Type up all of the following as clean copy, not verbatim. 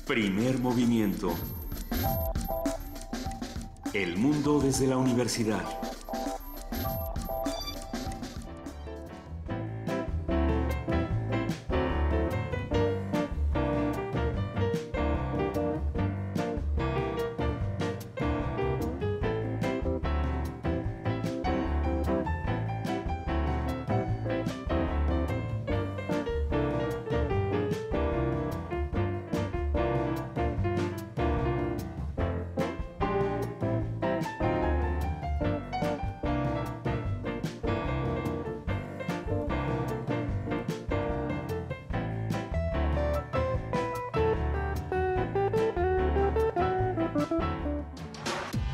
Primer movimiento. El mundo desde la universidad.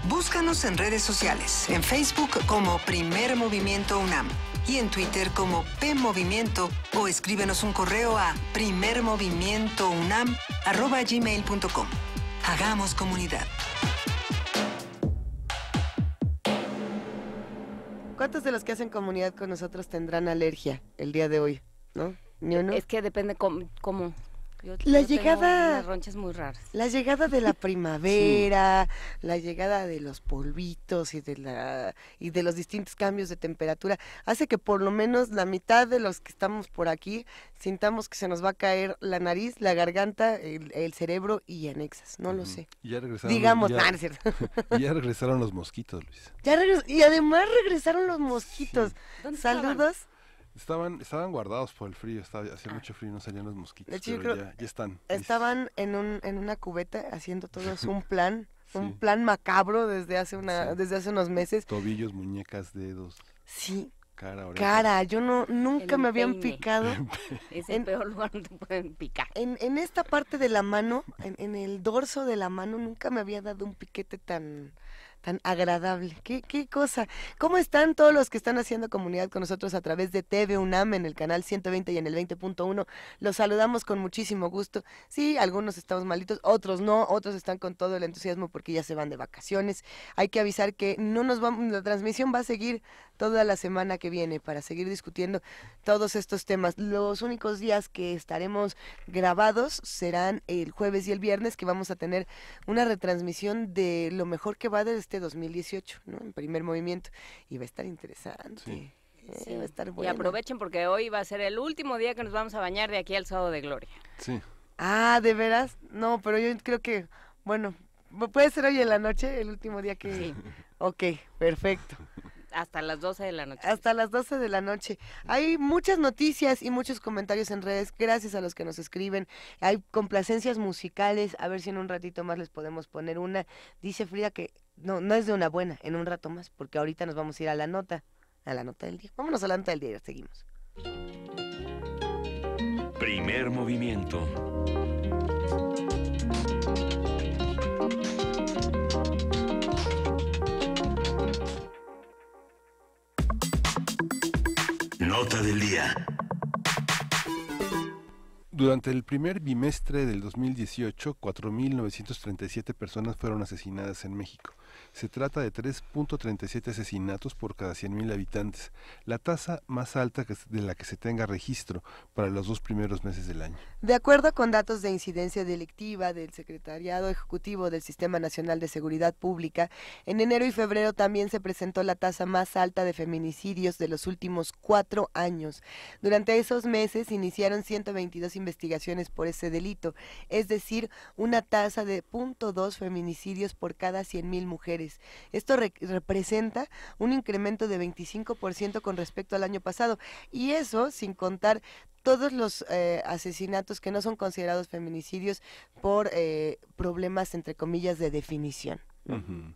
Búscanos en redes sociales, en Facebook como Primer Movimiento UNAM y en Twitter como PMovimiento o escríbenos un correo a primermovimientounam@gmail.com. Hagamos comunidad. ¿Cuántos de los que hacen comunidad con nosotros tendrán alergia el día de hoy? ¿No? ¿Ni uno? Es que depende cómo. Yo La tengo llegada, unas ronchas muy raras. la llegada de la primavera, la llegada de los polvitos y de los distintos cambios de temperatura hace que por lo menos la mitad de los que estamos por aquí sintamos que se nos va a caer la nariz, la garganta, el cerebro y anexas. No lo sé. Y ya regresaron. Digamos, no es cierto. Y ya regresaron los mosquitos, Luis. Y además regresaron los mosquitos. Sí. ¿Dónde Saludos. Estaban guardados por el frío, hacía mucho frío y no salían los mosquitos, De hecho, yo pero creo ya están. Estaban en una cubeta haciendo todos un plan, Sí. un plan macabro desde hace Sí. desde hace unos meses. Tobillos, muñecas, dedos, Sí, cara, orejas. cara, yo nunca El me habían empeine. picado. Es el peor lugar donde te pueden picar. En esta parte de la mano, en el dorso de la mano, nunca me había dado un piquete tan agradable. ¿Qué cosa? ¿Cómo están todos los que están haciendo comunidad con nosotros a través de TV UNAM en el canal 120 y en el 20.1? Los saludamos con muchísimo gusto. Sí, algunos estamos malitos, otros no, otros están con todo el entusiasmo porque ya se van de vacaciones. Hay que avisar que la transmisión va a seguir toda la semana que viene para seguir discutiendo todos estos temas. Los únicos días que estaremos grabados serán el jueves y el viernes, que vamos a tener una retransmisión de lo mejor que va de este 2018, ¿no? En Primer Movimiento. Y va a estar interesante. Sí. Va a estar Y bueno. aprovechen porque hoy va a ser el último día que nos vamos a bañar de aquí al Sábado de Gloria. Sí. Ah, ¿de veras? No, pero yo creo que, bueno, puede ser hoy en la noche, el último día que... Sí. Ok, perfecto. Hasta las 12 de la noche. Hasta las 12 de la noche. Hay muchas noticias y muchos comentarios en redes, gracias a los que nos escriben. Hay complacencias musicales, a ver si en un ratito más les podemos poner una. Dice Frida que no es de una buena, en un rato más, porque ahorita nos vamos a ir a la nota del día. Vámonos a la nota del día y seguimos. Primer movimiento. Nota del día. Durante el primer bimestre del 2018, 4.937 personas fueron asesinadas en México. Se trata de 3.37 asesinatos por cada 100.000 habitantes, la tasa más alta de la que se tenga registro para los 2 primeros meses del año. De acuerdo con datos de incidencia delictiva del Secretariado Ejecutivo del Sistema Nacional de Seguridad Pública, en enero y febrero también se presentó la tasa más alta de feminicidios de los últimos 4 años. Durante esos meses iniciaron 122 investigaciones por ese delito, es decir, una tasa de 0.2 feminicidios por cada 100.000 mujeres. Esto representa un incremento de 25% con respecto al año pasado, y eso sin contar todos los asesinatos que no son considerados feminicidios por problemas, entre comillas, de definición. Uh-huh.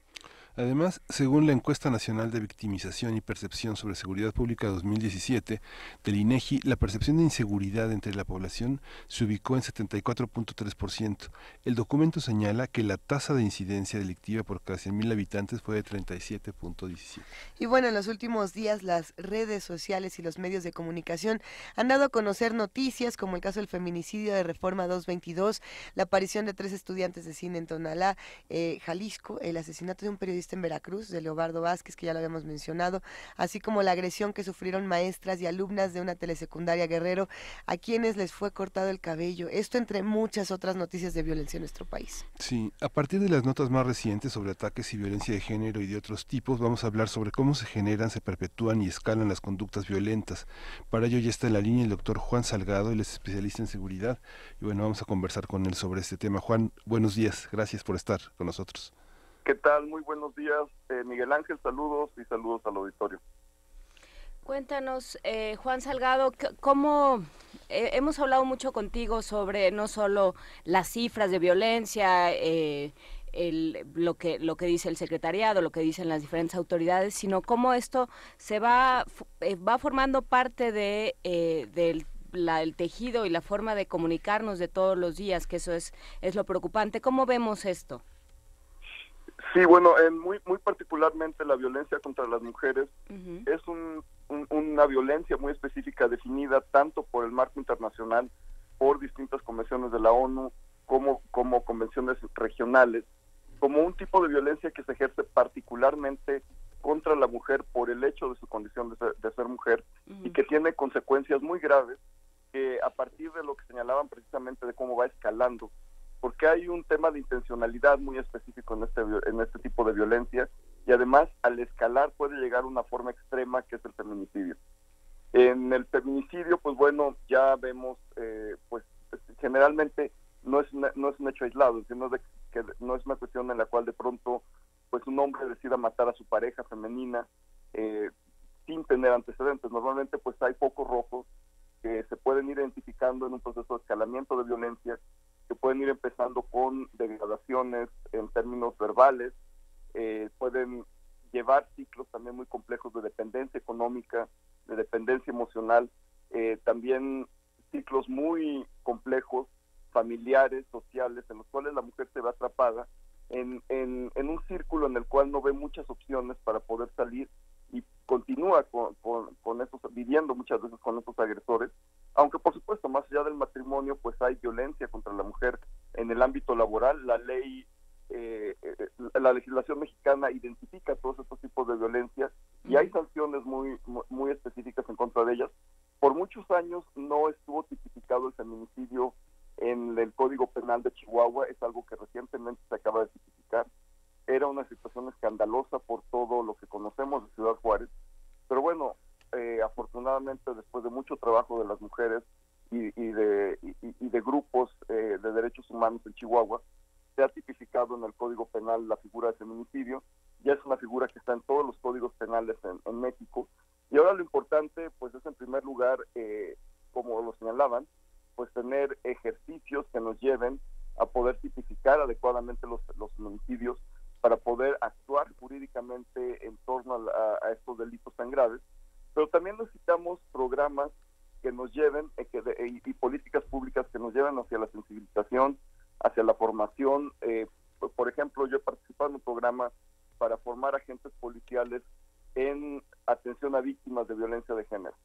Además, según la Encuesta Nacional de Victimización y Percepción sobre Seguridad Pública 2017 del INEGI, la percepción de inseguridad entre la población se ubicó en 74.3%. El documento señala que la tasa de incidencia delictiva por cada 100.000 habitantes fue de 37.17. Y bueno, en los últimos días las redes sociales y los medios de comunicación han dado a conocer noticias como el caso del feminicidio de Reforma 222, la aparición de 3 estudiantes de cine en Tonalá, Jalisco, el asesinato de un periodista este en Veracruz, de Leobardo Vázquez, que ya lo habíamos mencionado, así como la agresión que sufrieron maestras y alumnas de una telesecundaria Guerrero, a quienes les fue cortado el cabello. Esto entre muchas otras noticias de violencia en nuestro país. Sí, a partir de las notas más recientes sobre ataques y violencia de género y de otros tipos, vamos a hablar sobre cómo se generan, se perpetúan y escalan las conductas violentas. Para ello ya está en la línea el doctor Juan Salgado, él es especialista en seguridad, y bueno, vamos a conversar con él sobre este tema. Juan, buenos días, gracias por estar con nosotros. ¿Qué tal? Muy buenos días, Miguel Ángel, saludos y saludos al auditorio. Cuéntanos, Juan Salgado, cómo hemos hablado mucho contigo sobre no solo las cifras de violencia, lo que dice el secretariado, lo que dicen las diferentes autoridades, sino cómo esto se va formando parte del el tejido y la forma de comunicarnos de todos los días, que eso es lo preocupante. ¿Cómo vemos esto? Sí, bueno, muy particularmente la violencia contra las mujeres es una violencia muy específica definida tanto por el marco internacional, por distintas convenciones de la ONU, como convenciones regionales, como un tipo de violencia que se ejerce particularmente contra la mujer por el hecho de su condición de ser mujer y que tiene consecuencias muy graves que a partir de lo que señalaban precisamente de cómo va escalando, porque hay un tema de intencionalidad muy específico en este tipo de violencia y además al escalar puede llegar a una forma extrema que es el feminicidio. En el feminicidio, pues bueno, ya vemos, pues generalmente no es un hecho aislado, sino que no es una cuestión en la cual de pronto pues un hombre decida matar a su pareja femenina sin tener antecedentes. Normalmente pues hay focos rojos que se pueden ir identificando en un proceso de escalamiento de violencia, que pueden ir empezando con degradaciones en términos verbales, pueden llevar ciclos también muy complejos de dependencia económica, de dependencia emocional, también ciclos muy complejos, familiares, sociales, en los cuales la mujer se ve atrapada en un círculo en el cual no ve muchas opciones para poder salir y continúa con esos, viviendo muchas veces con esos agresores, aunque por supuesto más allá del matrimonio pues hay violencia contra la mujer en el ámbito laboral. La ley, la legislación mexicana identifica todos estos tipos de violencia y hay sanciones muy específicas en contra de ellas. Por muchos años no estuvo tipificado el feminicidio en el Código Penal de Chihuahua, es algo que recientemente se acaba de tipificar. Era una situación escandalosa por todo lo que conocemos de Ciudad Juárez, pero bueno, afortunadamente después de mucho trabajo de las mujeres y de grupos de derechos humanos en Chihuahua, se ha tipificado en el Código Penal la figura de feminicidio. Ya es una figura que está en todos los códigos penales en México, y ahora lo importante pues es en primer lugar, como lo señalaban, pues tener ejercicios que nos lleven a poder tipificar adecuadamente los feminicidios para poder actuar jurídicamente en torno a estos delitos tan graves, pero también necesitamos programas que nos lleven y políticas públicas que nos lleven hacia la sensibilización, hacia la formación. Por ejemplo, yo he participado en un programa para formar agentes policiales en atención a víctimas de violencia de género.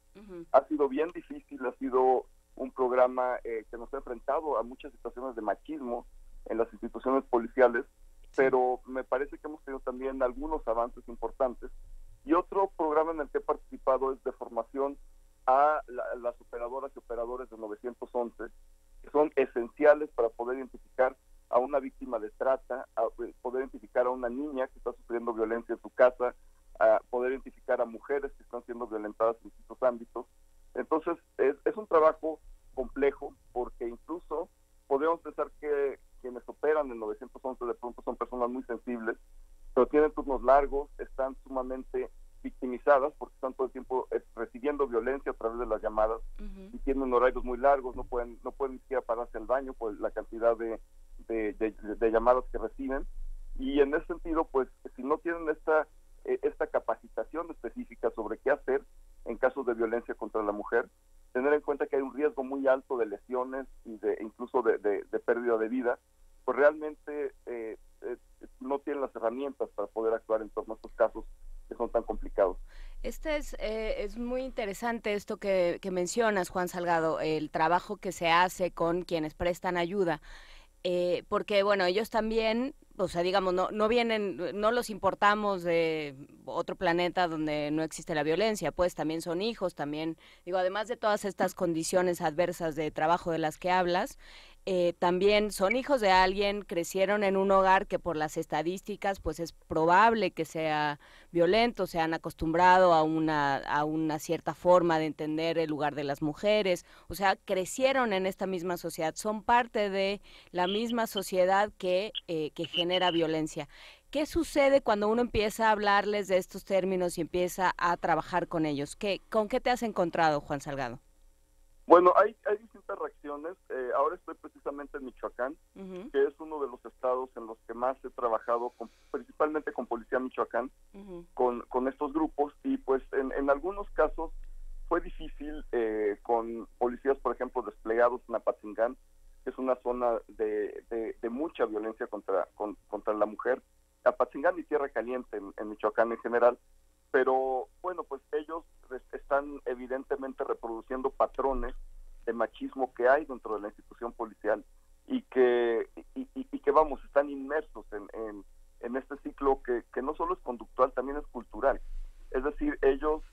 Ha sido bien difícil, ha sido un programa que nos ha enfrentado a muchas situaciones de machismo en las instituciones policiales, pero me parece que hemos tenido también algunos avances importantes. Y otro programa en el que he participado es de formación a las operadoras y operadores de 911, que son esenciales para poder identificar a una víctima de trata, a poder identificar a una niña que está sufriendo violencia en su casa, a poder identificar a mujeres que están siendo violentadas en distintos ámbitos. Entonces, es un trabajo complejo, porque incluso podemos pensar que quienes operan en 911 de pronto son personas muy sensibles, pero tienen turnos largos, están sumamente victimizadas porque están todo el tiempo recibiendo violencia a través de las llamadas y tienen horarios muy largos, no pueden ni siquiera pararse al baño por la cantidad de llamadas que reciben. Y en ese sentido, pues, si no tienen esta capacitación específica sobre qué hacer en casos de violencia contra la mujer, tener en cuenta que hay un riesgo muy alto de lesiones y incluso de pérdida de vida, pues realmente no tienen las herramientas para poder actuar en torno a estos casos que son tan complicados. Es muy interesante esto que mencionas, Juan Salgado, el trabajo que se hace con quienes prestan ayuda. porque bueno, ellos también, o sea, digamos, no vienen, no los importamos de otro planeta donde no existe la violencia, pues también son hijos, también, digo, además de todas estas condiciones adversas de trabajo de las que hablas, también son hijos de alguien, crecieron en un hogar que por las estadísticas pues es probable que sea violento, se han acostumbrado a una cierta forma de entender el lugar de las mujeres, o sea, crecieron en esta misma sociedad, son parte de la misma sociedad que genera violencia. ¿Qué sucede cuando uno empieza a hablarles de estos términos y empieza a trabajar con ellos? ¿Con qué te has encontrado, Juan Salgado? Bueno, hay distintas reacciones. Ahora estoy precisamente en Michoacán, que es uno de los estados en los que más he trabajado, principalmente con Policía Michoacán, con estos grupos, y pues en algunos casos fue difícil con policías, por ejemplo, desplegados en Apatzingán, que es una zona de mucha violencia contra la mujer, Apatzingán y Tierra Caliente en Michoacán en general, pero bueno, pues ellos están evidentemente reproduciendo patrones de machismo que hay dentro de la institución policial y que vamos, están inmersos en este ciclo que no solo es conductual, también es cultural. Es decir, ellos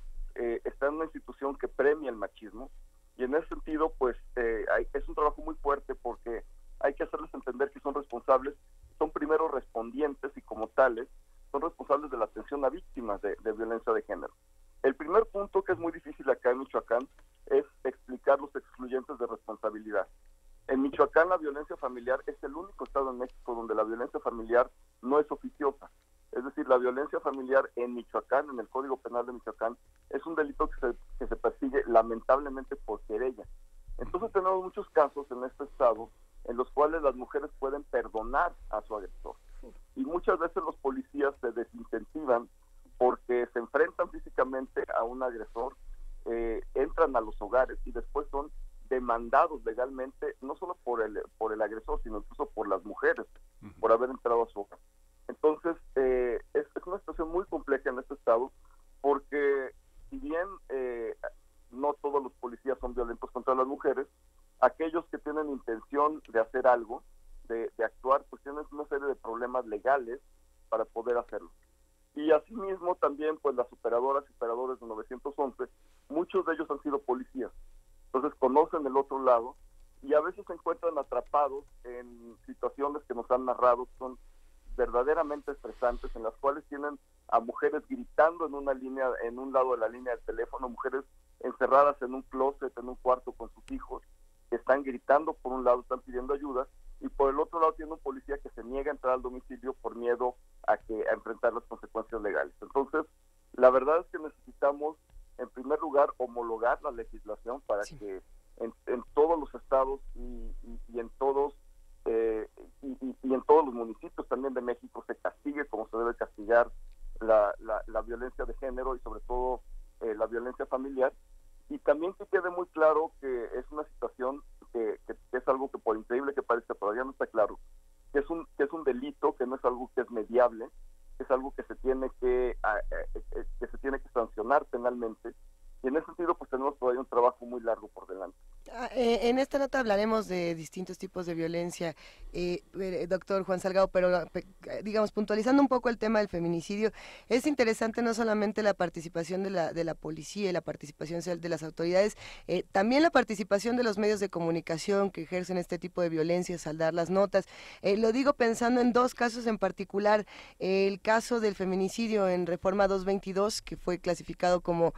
están en una institución que premia el machismo, y en ese sentido pues es un trabajo muy fuerte, porque hay que hacerles entender que son responsables, son primero respondientes, y como tales son responsables de la atención a víctimas de violencia de género. El primer punto, que es muy difícil acá en Michoacán, es explicar los excluyentes de responsabilidad. En Michoacán la violencia familiar es el único estado en México donde la violencia familiar no es oficiosa. Es decir, la violencia familiar en Michoacán, en el Código Penal de Michoacán, es un delito que se persigue lamentablemente por querella. Entonces tenemos muchos casos en este estado en los cuales las mujeres pueden perdonar a su agresor. Y muchas veces los policías se desincentivan porque se enfrentan físicamente a un agresor, entran a los hogares y después son demandados legalmente, no solo por el agresor, sino incluso por las mujeres, por haber entrado a su hogar. Entonces, es una situación muy compleja en este estado, porque si bien no todos los policías son violentos contra las mujeres, aquellos que tienen intención de hacer algo, de actuar, pues tienen una serie de problemas legales para poder hacerlo. Y asimismo también, pues las operadoras y operadores de 911, muchos de ellos han sido policías, entonces conocen el otro lado, y a veces se encuentran atrapados en situaciones que nos han narrado, que son verdaderamente estresantes, en las cuales tienen a mujeres gritando en una línea, en un lado de la línea del teléfono, mujeres encerradas en un closet, en un cuarto con sus hijos, que están gritando por un lado, están pidiendo ayuda, y por el otro lado tiene un policía que se niega a entrar al domicilio por miedo a enfrentar las consecuencias legales. Entonces, la verdad es que necesitamos, en primer lugar, homologar la legislación para que en todos los estados y en todos y en todos los municipios también de México se castigue como se debe castigar la violencia de género, y sobre todo la violencia familiar. Y también que quede muy claro que es una situación que es algo que, por increíble que parezca, todavía no está claro, que es un delito, que no es algo que es mediable, que es algo que se tiene que sancionar penalmente. Y en ese sentido, pues tenemos todavía un trabajo muy largo por delante. En esta nota hablaremos de distintos tipos de violencia, doctor Juan Salgado, pero digamos, puntualizando un poco el tema del feminicidio, es interesante no solamente la participación de la policía y la participación de las autoridades, también la participación de los medios de comunicación que ejercen este tipo de violencias al dar las notas. Lo digo pensando en dos casos en particular: el caso del feminicidio en Reforma 222, que fue clasificado como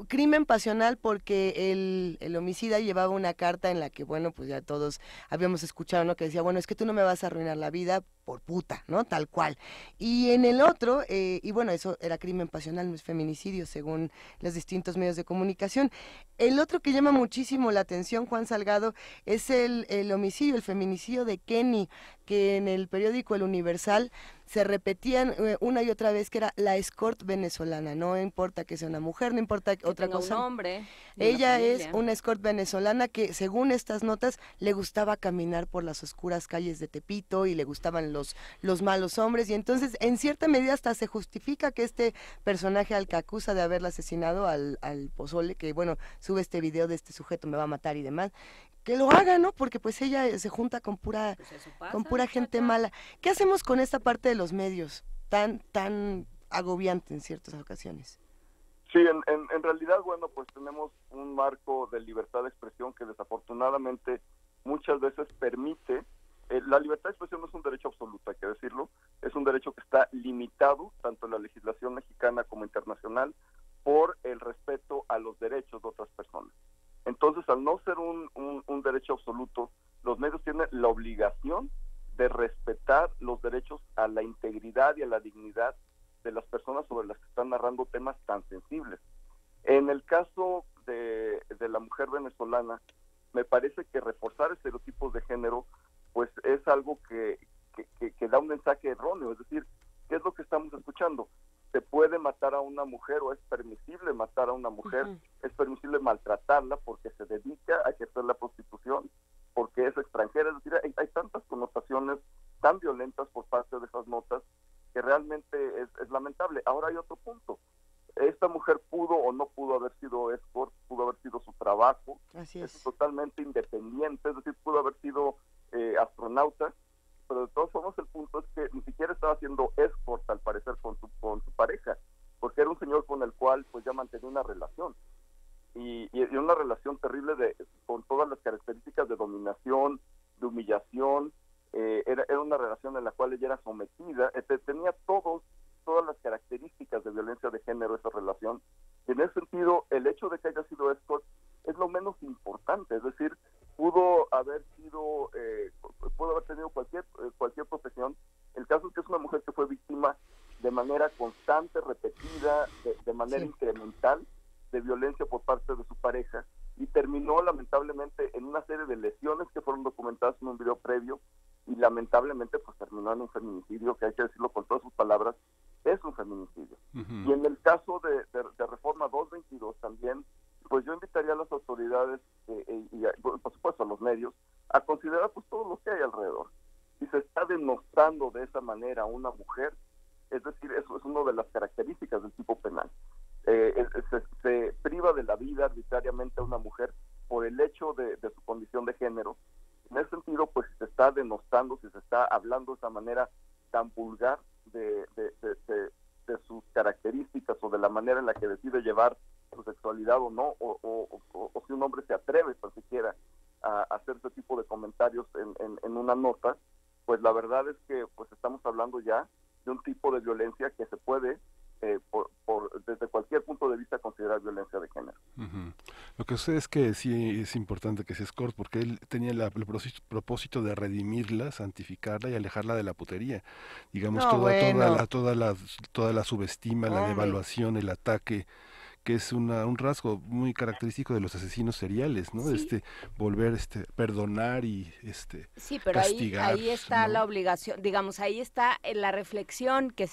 crimen pasional porque el homicida llevaba una carta en la que, bueno, pues ya todos habíamos escuchado, ¿no?, que decía, bueno, es que tú no me vas a arruinar la vida por puta, ¿no?, tal cual. Y en el otro, y bueno, eso era crimen pasional, no es feminicidio, según los distintos medios de comunicación. El otro que llama muchísimo la atención, Juan Salgado, es el homicidio, el feminicidio de Kenny, que en el periódico El Universal se repetían una y otra vez que era la escort venezolana, no importa que sea una mujer, no importa otra cosa. Un hombre, ella es una escort venezolana que, según estas notas, le gustaba caminar por las oscuras calles de Tepito y le gustaban los malos hombres, y entonces en cierta medida hasta se justifica que este personaje al que acusa de haberla asesinado al Pozole, que bueno, sube este video de este sujeto me va a matar y demás, que lo haga, ¿no? Porque pues ella se junta con pura gente mala. ¿Qué hacemos con esta parte de los medios tan agobiante en ciertas ocasiones? Sí, en realidad, bueno, pues tenemos un marco de libertad de expresión que desafortunadamente muchas veces permite. La libertad de expresión no es un derecho absoluto, hay que decirlo, es un derecho que está limitado, tanto en la legislación mexicana como internacional, por el respeto a los derechos de otras personas. Entonces, al no ser un derecho absoluto, los medios tienen la obligación de respetar los derechos a la integridad y a la dignidad de las personas sobre las que están narrando temas tan sensibles. En el caso de la mujer venezolana, me parece que reforzar estereotipos de género pues es algo que da un mensaje erróneo. Es decir, ¿qué es lo que estamos escuchando? ¿Se puede matar a una mujer o es permisible matar a una mujer? ¿Es permisible maltratarla porque se dedica a ejercer la prostitución? Porque es extranjera. Es decir, hay tantas connotaciones tan violentas por parte de esas notas que realmente es lamentable. Ahora hay otro punto. Esta mujer pudo o no pudo haber sido escort, pudo haber sido su trabajo. Así es. Totalmente independiente, es decir, pudo haber sido astronauta, pero de todas formas el punto es que ni siquiera estaba haciendo escort al parecer con su pareja, porque era un señor con el cual pues ya mantenía una relación y una relación terrible con todas las características de dominación, de humillación. Era una relación en la cual ella era sometida, tenía todas las características de violencia de género esa relación, y en ese sentido el hecho de que haya sido escort es lo menos importante. Es decir, pudo haber tenido cualquier profesión. El caso es que es una mujer que fue víctima de manera constante, repetida, de manera incremental, de violencia por parte de su pareja, y terminó lamentablemente en una serie de lesiones que fueron documentadas en un video previo, y lamentablemente pues terminó en un feminicidio, que hay que decirlo con todas sus palabras, es un feminicidio. Y en el caso de Reforma 222 también, pues yo invitaría a las autoridades y por supuesto a los medios a considerar pues todo lo que hay alrededor. Si se está denostando de esa manera a una mujer, es decir, eso es una de las características del tipo penal. Se priva de la vida arbitrariamente a una mujer por el hecho de su condición de género. En ese sentido, pues si se está denostando, si se está hablando de esa manera tan vulgar de sus características o de la manera en la que decide llevar su sexualidad o no, o si un hombre se atreve tan siquiera a hacer ese tipo de comentarios en una nota, pues la verdad es que pues estamos hablando ya de un tipo de violencia que se puede desde cualquier punto de vista considerar violencia de género. Lo que sucede es que sí es importante que sea escort, porque él tenía el propósito de redimirla, santificarla y alejarla de la putería. Digamos, toda la subestima, la devaluación, el ataque, que es un rasgo muy característico de los asesinos seriales, ¿no? Sí. Volver, perdonar y sí, pero castigar, ahí está, ¿no? la obligación, digamos, ahí está la reflexión que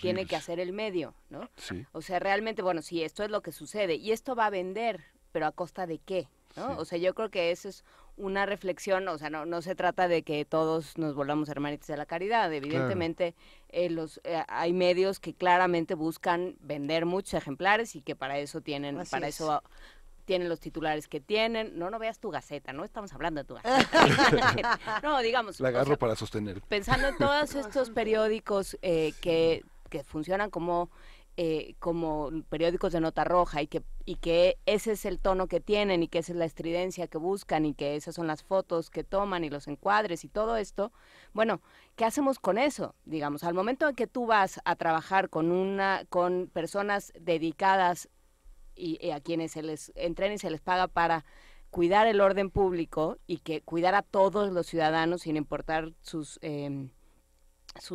tiene que hacer el medio, ¿no? Sí. O sea, realmente, bueno, sí, esto es lo que sucede y esto va a vender, pero ¿a costa de qué? ¿No? Sí. O sea, yo creo que eso es una reflexión. O sea, no se trata de que todos nos volvamos hermanitos de la caridad. Evidentemente, hay medios que claramente buscan vender muchos ejemplares y que para eso tienen los titulares que tienen. No veas tu Gaceta, no estamos hablando de tu Gaceta. No, digamos. La agarro para sostener. Pensando en todos estos periódicos que funcionan como periódicos de nota roja y que ese es el tono que tienen y que esa es la estridencia que buscan y que esas son las fotos que toman y los encuadres y todo esto, bueno, ¿qué hacemos con eso? Digamos, al momento en que tú vas a trabajar con personas dedicadas y a quienes se les entrena y se les paga para cuidar el orden público y que cuidar a todos los ciudadanos sin importar sus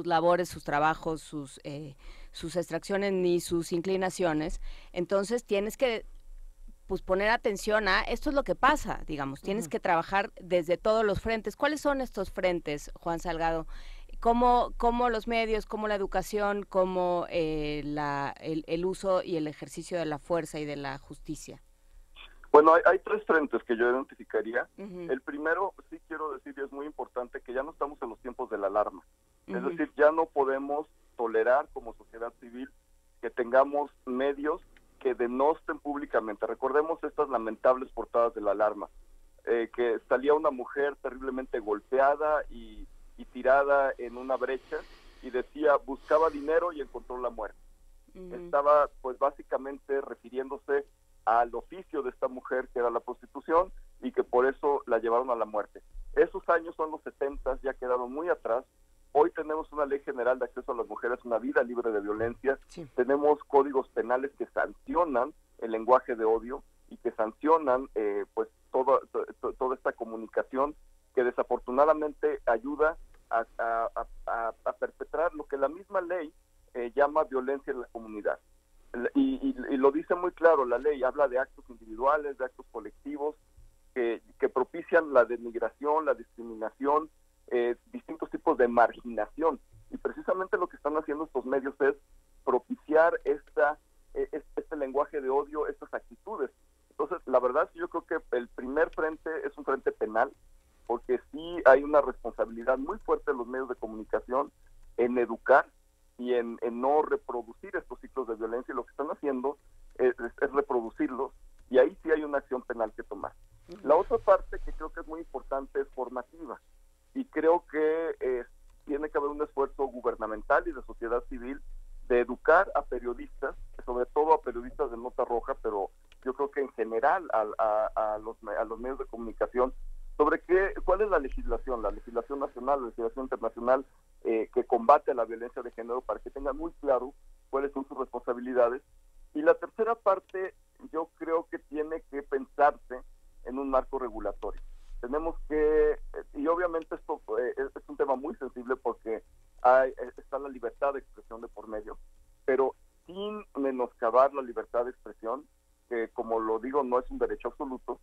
labores, sus trabajos, sus extracciones ni sus inclinaciones, entonces tienes que poner atención a esto es lo que pasa, digamos, tienes que trabajar desde todos los frentes. ¿Cuáles son estos frentes, Juan Salgado? cómo los medios, cómo la educación, cómo el uso y el ejercicio de la fuerza y de la justicia. Bueno, hay tres frentes que yo identificaría. Uh-huh. El primero, sí quiero decir, y es muy importante, que ya no estamos en los tiempos de la alarma. Uh-huh. Es decir, ya no podemos tolerar como sociedad civil que tengamos medios que denosten públicamente. Recordemos estas lamentables portadas de la alarma, que salía una mujer terriblemente golpeada y tirada en una brecha y decía, buscaba dinero y encontró la muerte. Uh-huh. Estaba pues básicamente refiriéndose al oficio de esta mujer, que era la prostitución, y que por eso la llevaron a la muerte. Esos años son los 70, ya quedaron muy atrás. Hoy tenemos una ley general de acceso a las mujeres, una vida libre de violencia. Sí. Tenemos códigos penales que sancionan el lenguaje de odio y que sancionan pues toda esta comunicación que desafortunadamente ayuda a perpetrar lo que la misma ley llama violencia en la comunidad. Y lo dice muy claro la ley, habla de actos individuales, de actos colectivos que propician la denigración, la discriminación, distintos tipos de marginación. Y precisamente lo que están haciendo estos medios es propiciar este lenguaje de odio, estas actitudes. Entonces, la verdad, yo creo que el primer frente es un frente penal, porque sí hay una responsabilidad muy fuerte de los medios de comunicación en educar y en no reproducir estos ciclos de violencia, y lo que están haciendo es reproducirlos, y ahí sí hay una acción penal que tomar. La otra parte que creo que es muy importante es formativa, y creo que tiene que haber un esfuerzo gubernamental y de sociedad civil de educar a periodistas, sobre todo a periodistas de nota roja, pero yo creo que en general a los medios de comunicación, sobre cuál es la legislación nacional, la legislación internacional que combate la violencia de género, para que tengan muy claro cuáles son sus responsabilidades. Y la tercera parte, yo creo que tiene que pensarse en un marco regulatorio. Tenemos que, y obviamente esto es un tema muy sensible porque está la libertad de expresión de por medio, pero sin menoscabar la libertad de expresión, que como lo digo no es un derecho absoluto,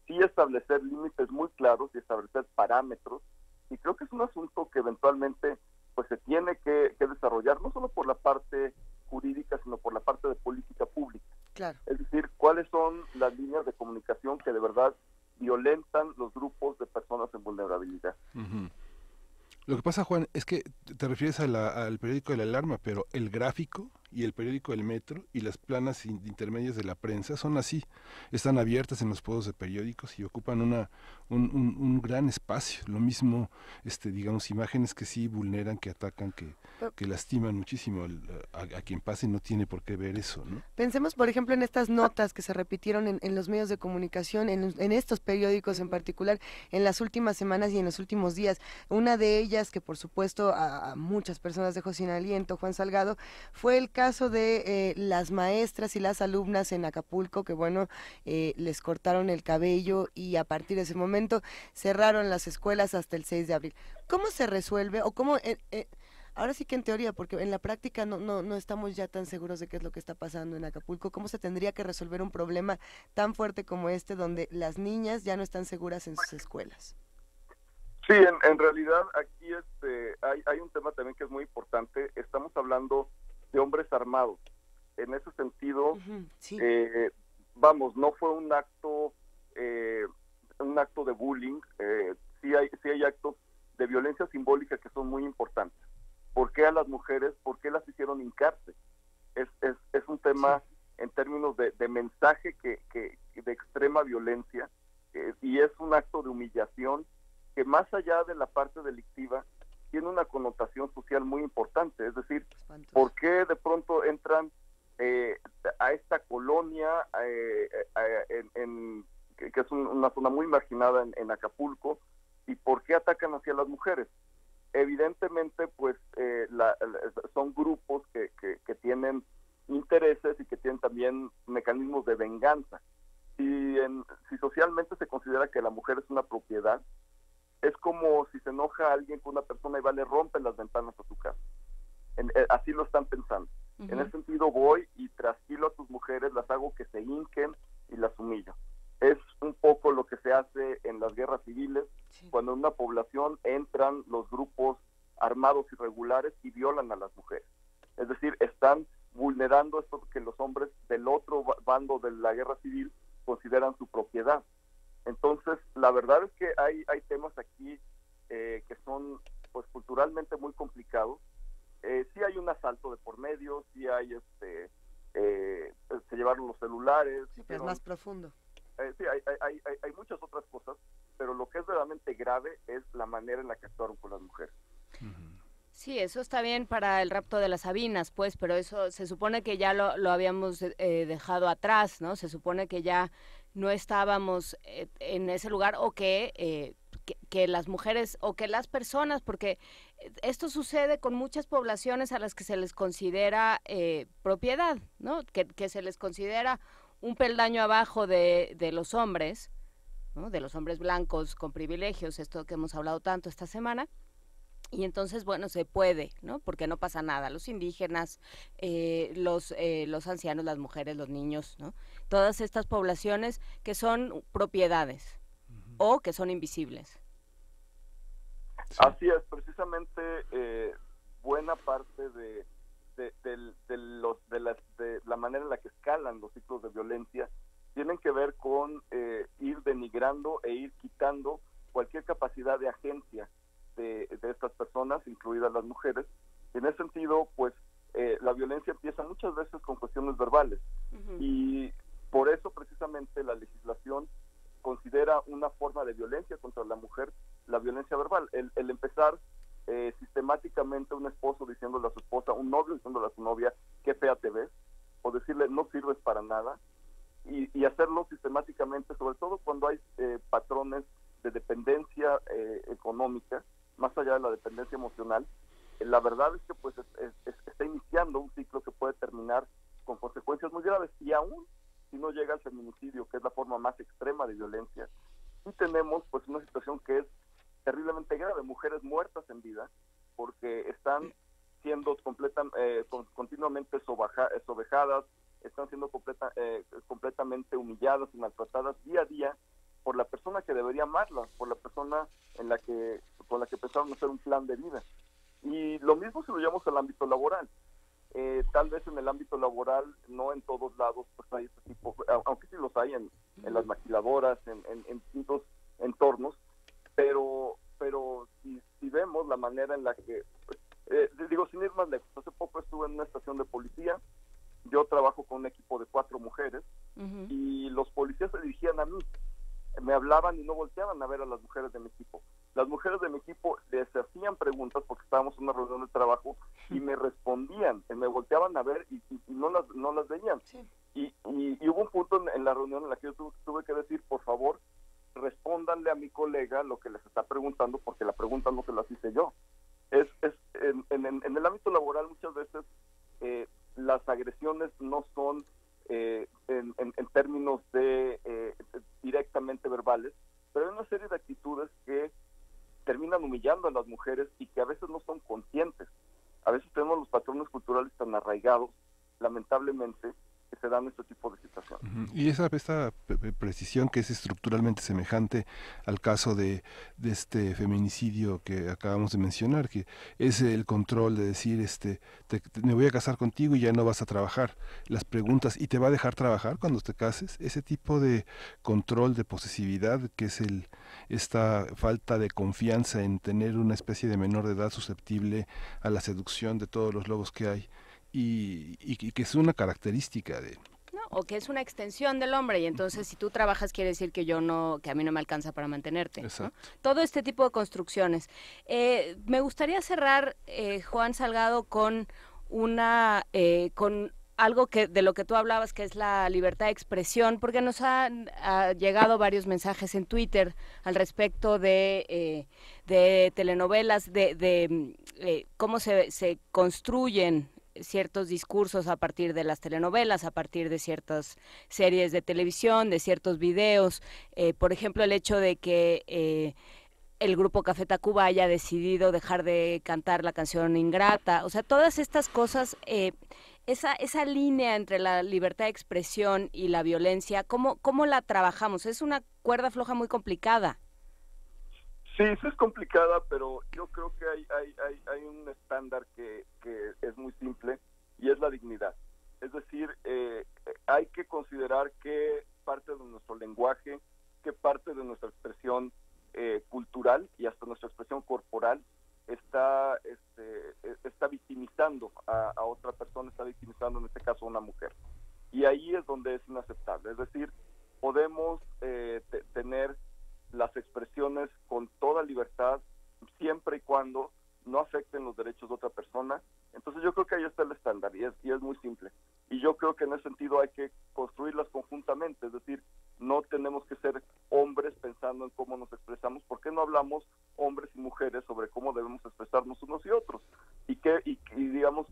sí establecer límites muy claros y establecer parámetros, y creo que es un asunto que eventualmente pues se tiene que desarrollar, no solo por la parte jurídica, sino por la parte de política pública. Claro. Es decir, cuáles son las líneas de comunicación que de verdad violentan los grupos de personas en vulnerabilidad. Uh-huh. Lo que pasa, Juan, es que te refieres al periódico de la alarma, pero el gráfico y el periódico del Metro y las planas intermedias de la prensa son así, están abiertas en los podos de periódicos y ocupan un gran espacio. Lo mismo, digamos, imágenes que sí vulneran, que atacan, que lastiman muchísimo a quien pase y no tiene por qué ver eso, ¿no? Pensemos, por ejemplo, en estas notas que se repitieron en los medios de comunicación, en estos periódicos en particular, en las últimas semanas y en los últimos días. Una de ellas, que por supuesto a muchas personas dejó sin aliento, Juan Salgado, fue el caso de las maestras y las alumnas en Acapulco, que bueno, les cortaron el cabello y a partir de ese momento cerraron las escuelas hasta el 6 de abril. ¿Cómo se resuelve o cómo... ahora sí que en teoría, porque en la práctica no estamos ya tan seguros de qué es lo que está pasando en Acapulco, ¿cómo se tendría que resolver un problema tan fuerte como este, donde las niñas ya no están seguras en sus escuelas? Sí, en realidad aquí hay un tema también que es muy importante. Estamos hablando de hombres armados. En ese sentido, uh-huh, sí. Vamos, no fue un acto de bullying. Sí hay actos de violencia simbólica que son muy importantes. ¿Por qué a las mujeres? ¿Por qué las hicieron hincarse? Es un tema en términos de mensaje de extrema violencia, y es un acto de humillación que, más allá de la parte delictiva, tiene una connotación social muy importante. Es decir, ¿por qué de pronto entran a esta colonia que es una zona muy marginada en Acapulco, y por qué atacan hacia las mujeres? Evidentemente, pues son grupos que tienen intereses y que tienen también mecanismos de venganza. Si socialmente se considera que la mujer es una propiedad, es como si se enoja a alguien con una persona y va, le rompen las ventanas a su casa. Así lo están pensando. Uh-huh. En ese sentido voy y trasquilo a tus mujeres, las hago que se hinquen y las humillo. Es un poco lo que se hace en las guerras civiles, sí. Cuando en una población entran los grupos armados irregulares y violan a las mujeres. Es decir, están vulnerando esto que los hombres del otro bando de la guerra civil consideran su propiedad. Entonces, la verdad es que hay temas aquí que son pues culturalmente muy complicados. Sí hay un asalto de por medio, sí hay se llevaron los celulares. Sí, pero es más profundo. Sí, hay muchas otras cosas, pero lo que es verdaderamente grave es la manera en la que actuaron con las mujeres. Sí, eso está bien para el rapto de las Sabinas, pues, pero eso se supone que ya lo habíamos dejado atrás, ¿no? Se supone que ya no estábamos en ese lugar o que las mujeres o que las personas, porque esto sucede con muchas poblaciones a las que se les considera propiedad, ¿no? Que se les considera un peldaño abajo de los hombres, ¿no? De los hombres blancos con privilegios, esto que hemos hablado tanto esta semana. Y entonces, bueno, se puede, ¿no? Porque no pasa nada. Los indígenas, los ancianos, las mujeres, los niños, ¿no? Todas estas poblaciones que son propiedades o que son invisibles. Sí. Así es, precisamente buena parte de la manera en la que escalan los ciclos de violencia tienen que ver con ir denigrando e ir quitando cualquier capacidad de agencia de estas personas, incluidas las mujeres. En ese sentido, pues la violencia empieza muchas veces con cuestiones verbales, y por eso precisamente la legislación considera una forma de violencia contra la mujer la violencia verbal, el empezar sistemáticamente un esposo diciéndole a su esposa, un novio diciéndole a su novia, qué fea te ves, o decirle no sirves para nada, y hacerlo sistemáticamente, sobre todo cuando hay patrones de dependencia económica, más allá de la dependencia emocional. La verdad es que pues está iniciando un ciclo que puede terminar con consecuencias muy graves, y aún si no llega al feminicidio, que es la forma más extrema de violencia, y tenemos pues una situación que es terriblemente grave, mujeres muertas en vida, porque están siendo continuamente sobejadas, están siendo completamente humilladas y maltratadas día a día por la persona que debería amarlas, por la persona con la que pensaron hacer un plan de vida. Y lo mismo si lo llevamos al ámbito laboral. Tal vez en el ámbito laboral, no en todos lados, pues hay este tipo, aunque sí los hay en las maquiladoras, en distintos entornos, pero si vemos la manera en la que, digo, sin ir más lejos, hace poco estuve en una estación de policía. Yo trabajo con un equipo de 4 mujeres, y los policías se dirigían a mí, me hablaban y no volteaban a ver a las mujeres de mi equipo. Las mujeres de mi equipo les hacían preguntas porque estábamos en una reunión de trabajo y me respondían, me volteaban a ver y no las veían. Sí. Y hubo un punto en la reunión en la que yo tuve que decir, por favor, respóndanle a mi colega lo que les está preguntando, porque la pregunta no se las hice yo. En el ámbito laboral muchas veces las agresiones no son en términos de directamente verbales, pero hay una serie de actitudes que terminan humillando a las mujeres y que a veces no son conscientes. A veces tenemos los patrones culturales tan arraigados, lamentablemente, que se dan este tipo de situaciones. Y esta precisión que es estructuralmente semejante al caso de este feminicidio que acabamos de mencionar, que es el control de decir, me voy a casar contigo y ya no vas a trabajar. Las preguntas, ¿y te va a dejar trabajar cuando te cases? Ese tipo de control de posesividad, que es esta falta de confianza en tener una especie de menor de edad susceptible a la seducción de todos los lobos que hay. Y que es una característica de... No, o que es una extensión del hombre, y entonces si tú trabajas quiere decir que a mí no me alcanza para mantenerte, ¿no? Todo este tipo de construcciones. Me gustaría cerrar, Juan Salgado, con algo de lo que tú hablabas, que es la libertad de expresión, porque nos han llegado varios mensajes en Twitter al respecto de telenovelas, de cómo se construyen ciertos discursos a partir de las telenovelas, a partir de ciertas series de televisión, de ciertos videos. Por ejemplo, el hecho de que el grupo Café Tacuba haya decidido dejar de cantar la canción Ingrata. O sea, todas estas cosas, esa línea entre la libertad de expresión y la violencia, ¿cómo la trabajamos? Es una cuerda floja muy complicada. Sí, sí es complicada, pero yo creo que hay un estándar que es muy simple y es la dignidad. Es decir, hay que considerar qué parte de nuestro lenguaje, qué parte de nuestra expresión cultural y hasta nuestra expresión corporal está victimizando a otra persona, está victimizando en este caso a una mujer. Y ahí es donde es inaceptable. Es decir, podemos tener las expresiones con toda libertad, siempre y cuando no afecten los derechos de otra persona. Entonces yo creo que ahí está el estándar y es muy simple. Y yo creo que en ese sentido hay que construirlas conjuntamente, es decir, no tenemos que ser hombres pensando en cómo nos expresamos. ¿Por qué no hablamos hombres y mujeres sobre cómo debemos expresarnos unos y otros? Y digamos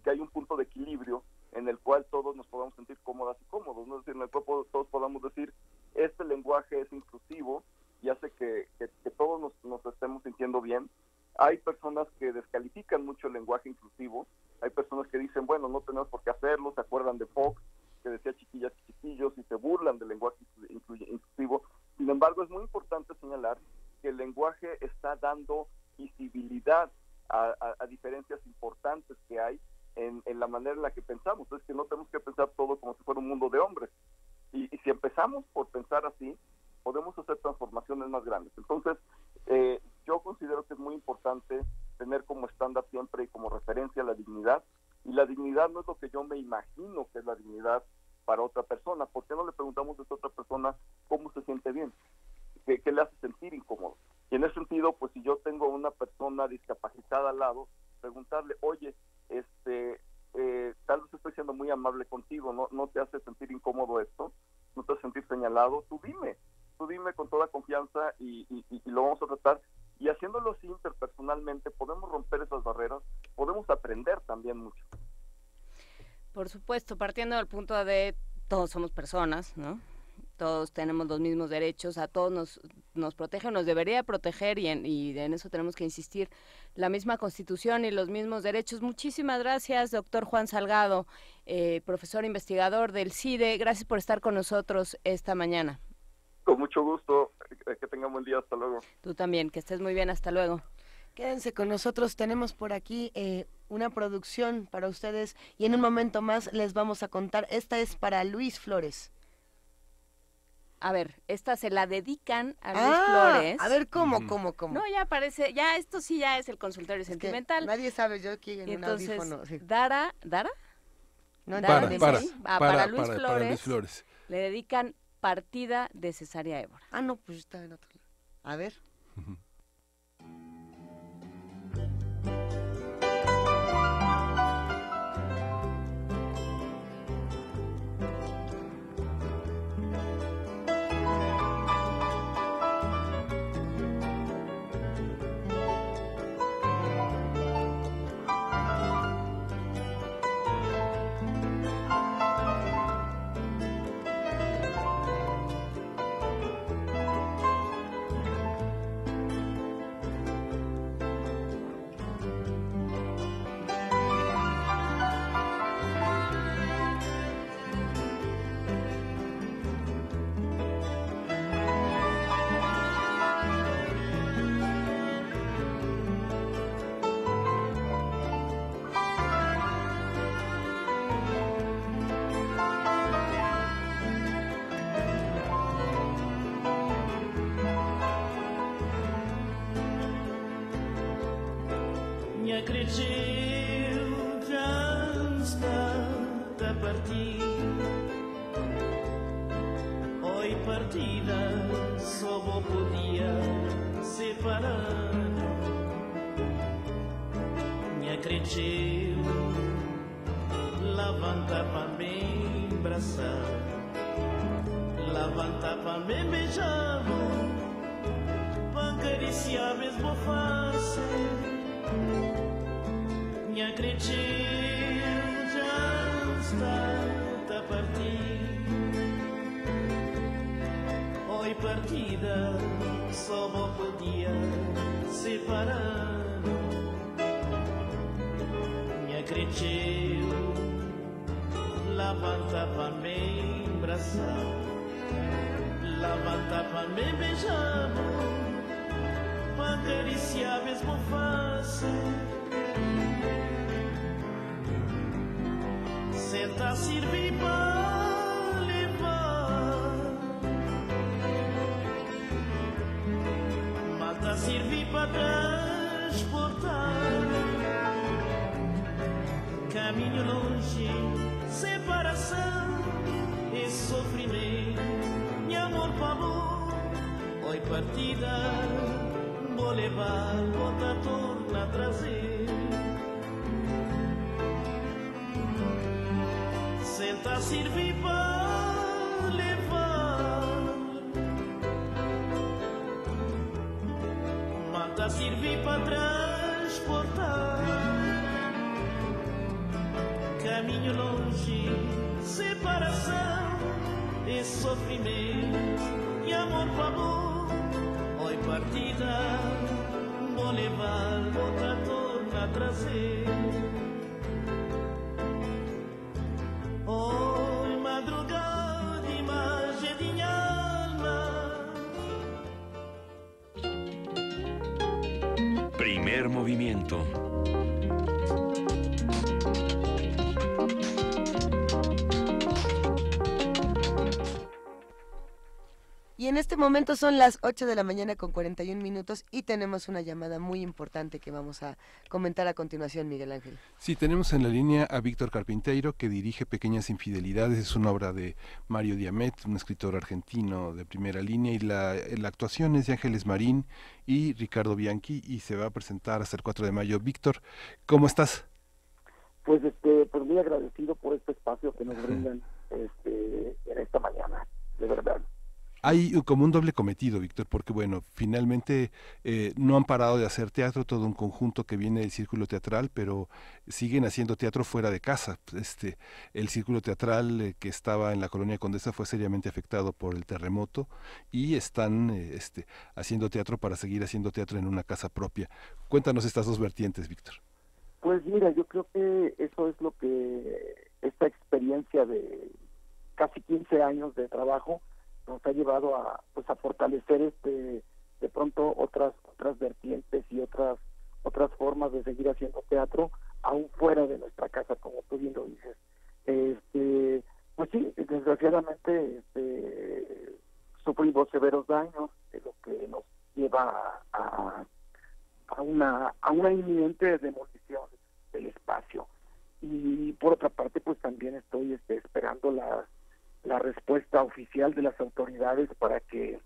que hay un punto de equilibrio en el cual todos nos podamos sentir cómodas y cómodos, ¿no? Es decir, en el cual todos podamos decir, este lenguaje es inclusivo y hace que todos nos estemos sintiendo bien. Hay personas que descalifican mucho el lenguaje inclusivo, hay personas que dicen, bueno, no tenemos por qué hacerlo, se acuerdan de Fox, que decía chiquillas y chiquillos, y se burlan del lenguaje inclusivo. Sin embargo, es muy importante señalar que el lenguaje está dando visibilidad a diferencias importantes que hay en la manera en la que pensamos. Es que no tenemos que pensar todo como si fuera un mundo de hombres. Y si empezamos por pensar así, podemos hacer transformaciones más grandes. Entonces, yo considero que es muy importante tener como estándar siempre y como referencia la dignidad. Y la dignidad no es lo que yo me imagino que es la dignidad para otra persona. ¿Por qué no le preguntamos a esa otra persona cómo se siente bien? ¿Qué le hace sentir incómodo? Y en ese sentido, pues si yo tengo una persona discapacitada al lado, preguntarle, oye, tal vez estoy siendo muy amable contigo, ¿no te hace sentir incómodo esto? ¿No te hace sentir señalado? Tú dime con toda confianza y lo vamos a tratar. Y haciéndolo así interpersonalmente, podemos romper esas barreras, podemos aprender también mucho. Por supuesto, partiendo del punto de todos somos personas, ¿no? Todos tenemos los mismos derechos, a todos nos protege, nos debería proteger y en eso tenemos que insistir, la misma Constitución y los mismos derechos. Muchísimas gracias, doctor Juan Salgado, profesor investigador del CIDE, gracias por estar con nosotros esta mañana. Con mucho gusto, que tengan buen día, hasta luego. Tú también, que estés muy bien, hasta luego. Quédense con nosotros, tenemos por aquí una producción para ustedes y en un momento más les vamos a contar, esta es para Luis Flores. A ver, esta se la dedican a Luis Flores. A ver, ¿cómo? No, ya parece, ya esto sí ya es el consultorio sentimental. Nadie sabe, yo aquí en entonces, un audífono. Sí. ¿Dara? No, para Luis Flores le dedican Partida de Cesárea Évora. No, pues está en otro lado. A ver. Minha cresceu já está a partir. Oi partida, só vou podia separar. Minha cresceu, levanta para me abraçar, levanta para me beijar, para acariciar mesmo face. Minha cresceu já está a partir. Oi partida, só vou podia separar. Minha cresceu, levanta para me abraçar, levanta para me beijar, para acariciar mesmo face. Senta a servir para levar, malta a servir para transportar. Caminho longe, separação e sofrimento. E amor para amor, oi partida, vou levar, volta torna a trazer. Senta a servir para levar, mata a servir para transportar. Caminho longe, separação e sofrimento. E amor para amor, oi partida, vou levar, outra torna a trazer. Oi madrugada, imagem de minha alma. Primer movimiento. Y en este momento son las 8 de la mañana con 41 minutos y tenemos una llamada muy importante que vamos a comentar a continuación, Miguel Ángel. Sí, tenemos en la línea a Víctor Carpinteiro, que dirige Pequeñas Infidelidades. Es una obra de Mario Diamet, un escritor argentino de primera línea, y la actuación es de Ángeles Marín y Ricardo Bianchi, y se va a presentar hasta el 4 de mayo. Víctor, ¿cómo estás? Pues muy agradecido por este espacio que nos brindan en esta mañana, de verdad. Hay como un doble cometido, Víctor, porque bueno, finalmente no han parado de hacer teatro, todo un conjunto que viene del círculo teatral, pero siguen haciendo teatro fuera de casa. El círculo teatral que estaba en la Colonia Condesa fue seriamente afectado por el terremoto y están haciendo teatro para seguir haciendo teatro en una casa propia. Cuéntanos estas dos vertientes, Víctor. Pues mira, yo creo que eso es lo que esta experiencia de casi 15 años de trabajo nos ha llevado a fortalecer de pronto otras vertientes y otras formas de seguir haciendo teatro aún fuera de nuestra casa, como tú bien lo dices. Pues sí, desgraciadamente sufrimos severos daños, lo que nos lleva a una inminente demolición del espacio. Y por otra parte, pues también estoy esperando la respuesta oficial de las autoridades para que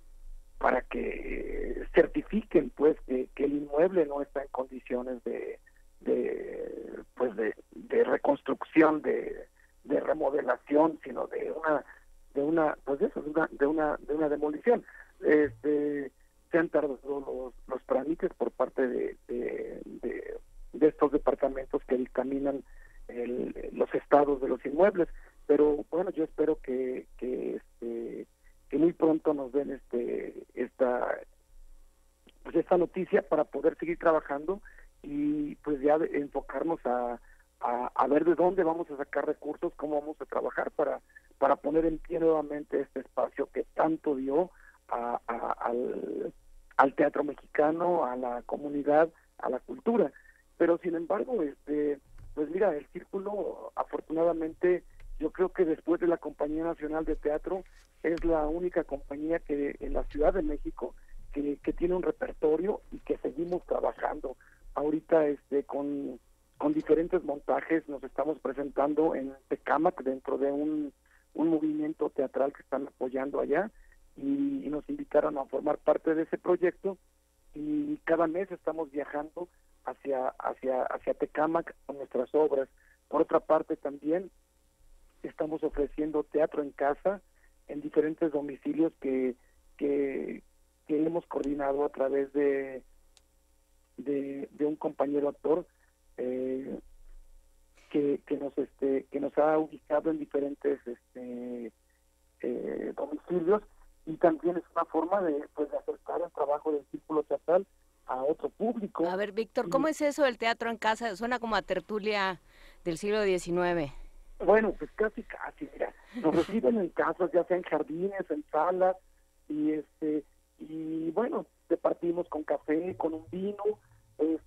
certifiquen pues que el inmueble no está en condiciones de reconstrucción, de remodelación, sino de una demolición. Se han tardado los trámites por parte de estos departamentos que dictaminan los estados de los inmuebles, pero bueno, yo espero que muy pronto nos den esta noticia para poder seguir trabajando y pues ya enfocarnos a ver de dónde vamos a sacar recursos, cómo vamos a trabajar para poner en pie nuevamente este espacio que tanto dio al teatro mexicano, a la comunidad, a la cultura. Pero sin embargo, pues mira, el Círculo, afortunadamente, yo creo que después de la Compañía Nacional de Teatro, es la única compañía que en la Ciudad de México que tiene un repertorio y que seguimos trabajando. Ahorita con diferentes montajes nos estamos presentando en Tecámac dentro de un movimiento teatral que están apoyando allá y nos invitaron a formar parte de ese proyecto y cada mes estamos viajando hacia Tecámac con nuestras obras. Por otra parte también estamos ofreciendo teatro en casa en diferentes domicilios que hemos coordinado a través de un compañero actor que nos ha ubicado en diferentes domicilios, y también es una forma de acercar el trabajo del Círculo Teatral a otro público. A ver, Víctor, ¿cómo es eso del teatro en casa? Suena como a tertulia del siglo XIX. Bueno, pues casi, mira, nos reciben en casas, ya sea en jardines, en salas, y bueno, departimos con café, con un vino,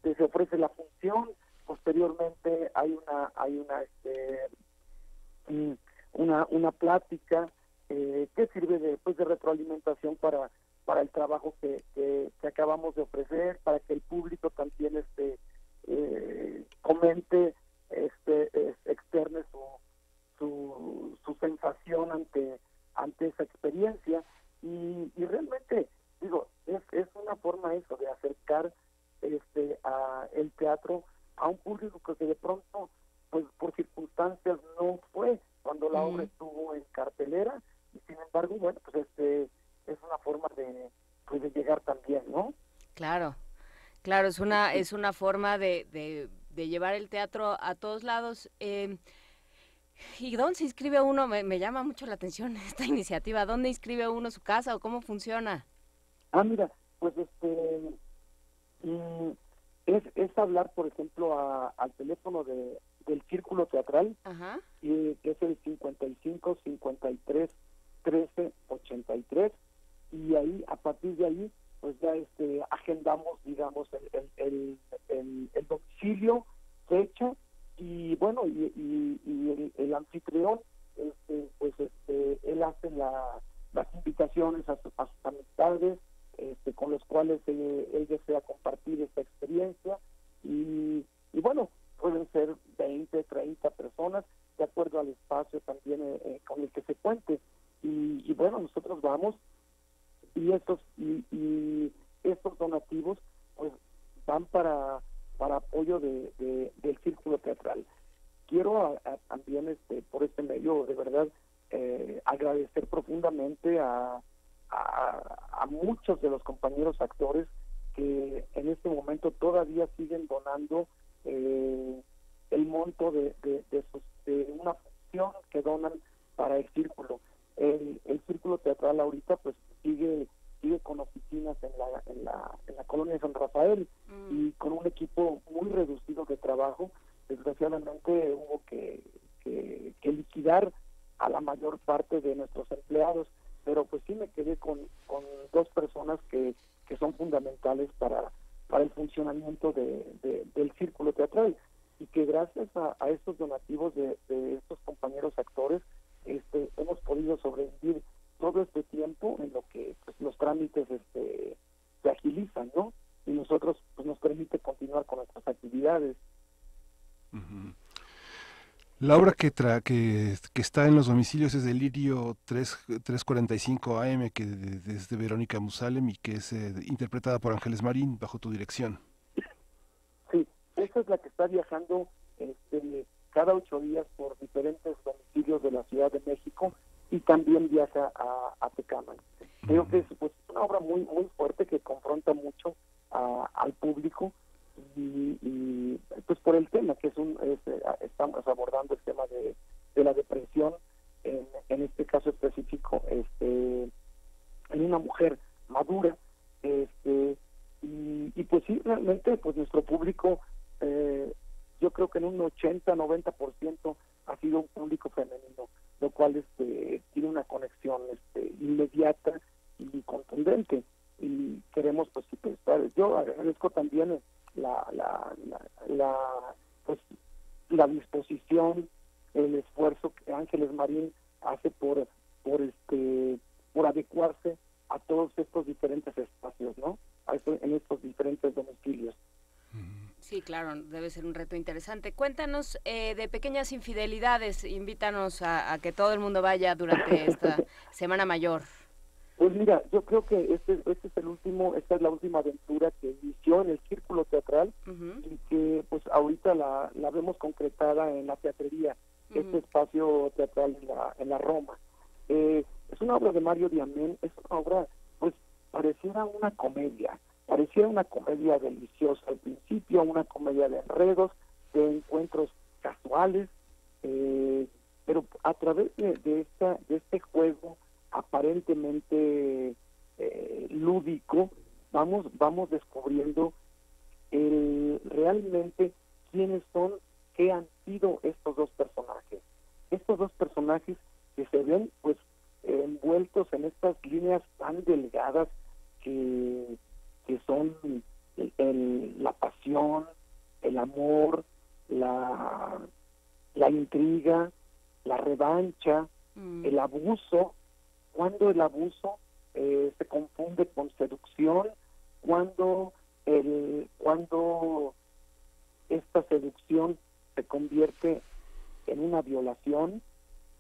se ofrece la función, posteriormente hay una plática que sirve de retroalimentación para el trabajo que acabamos de ofrecer, para que el público también comente, externe su sensación ante esa experiencia, y realmente digo, es una forma eso de acercar a el teatro a un público que de pronto, pues por circunstancias no fue cuando la obra estuvo en cartelera, y sin embargo, bueno, pues es una forma de llegar también, ¿no? Claro, es una forma de llevar el teatro a todos lados. ¿Y dónde se inscribe uno? Me llama mucho la atención esta iniciativa. ¿Dónde inscribe uno su casa o cómo funciona? Mira, pues es hablar, por ejemplo, al teléfono del Círculo Teatral, Ajá. Que es el 55 53 13 83, y ahí, a partir de ahí, pues ya agendamos, digamos, el domicilio, fecha, y bueno, y el anfitrión, pues él hace las invitaciones a sus amistades, con los cuales él desea compartir esta experiencia, y bueno, pueden ser 20, 30 personas, de acuerdo al espacio también con el que se cuente, y bueno, nosotros vamos, y estos donativos pues van para apoyo del Círculo Teatral. Quiero también por este medio, de verdad, agradecer profundamente a muchos de los compañeros actores que en este momento todavía siguen donando el monto de una función que donan para el Círculo. El Círculo Teatral ahorita pues sigue con oficinas en la colonia San Rafael, y con un equipo muy reducido de trabajo. Desgraciadamente hubo que liquidar a la mayor parte de nuestros empleados, pero pues sí me quedé con dos personas que son fundamentales para el funcionamiento del Círculo Teatral, y que gracias a estos donativos de estos compañeros actores hemos podido sobrevivir todo este tiempo en lo que pues, los trámites se agilizan, ¿no? Y nosotros pues nos permite continuar con nuestras actividades. Uh-huh. La obra que está en los domicilios es Delirio 345 AM, que es de Verónica Musalem, y que es interpretada por Ángeles Marín bajo tu dirección. Sí, esa es la que está viajando cada 8 días por diferentes domicilios de la Ciudad de México, y también viaja a Tecámac. Creo que es pues, una obra muy muy fuerte que confronta mucho al público, y pues por el tema que estamos abordando el tema de la depresión, en este caso específico, en una mujer madura, y pues sí, realmente pues nuestro público, yo creo que en un 80-90% ha sido un público femenino, lo cual tiene una conexión inmediata y contundente, y queremos pues yo agradezco también la disposición, el esfuerzo que Ángeles Marín hace por adecuarse a todos estos diferentes espacios, ¿no? En estos diferentes domicilios. Sí, claro, debe ser un reto interesante. Cuéntanos de pequeñas infidelidades, invítanos a que todo el mundo vaya durante esta Semana Mayor. Pues mira, yo creo que esta es la última aventura que inició en el Círculo Teatral, uh-huh, y que pues ahorita la vemos concretada en la teatrería, uh-huh, este espacio teatral en la Roma. Es una obra de Mario Diamén, es una obra, pues pareciera una comedia deliciosa al principio, una comedia de enredos, de encuentros casuales, pero a través de este juego aparentemente lúdico, vamos descubriendo realmente quiénes son, qué han sido estos dos personajes que se ven pues envueltos en estas líneas tan delgadas que que son la pasión, el amor, la intriga, la revancha, el abuso, cuando el abuso se confunde con seducción, cuando esta seducción se convierte en una violación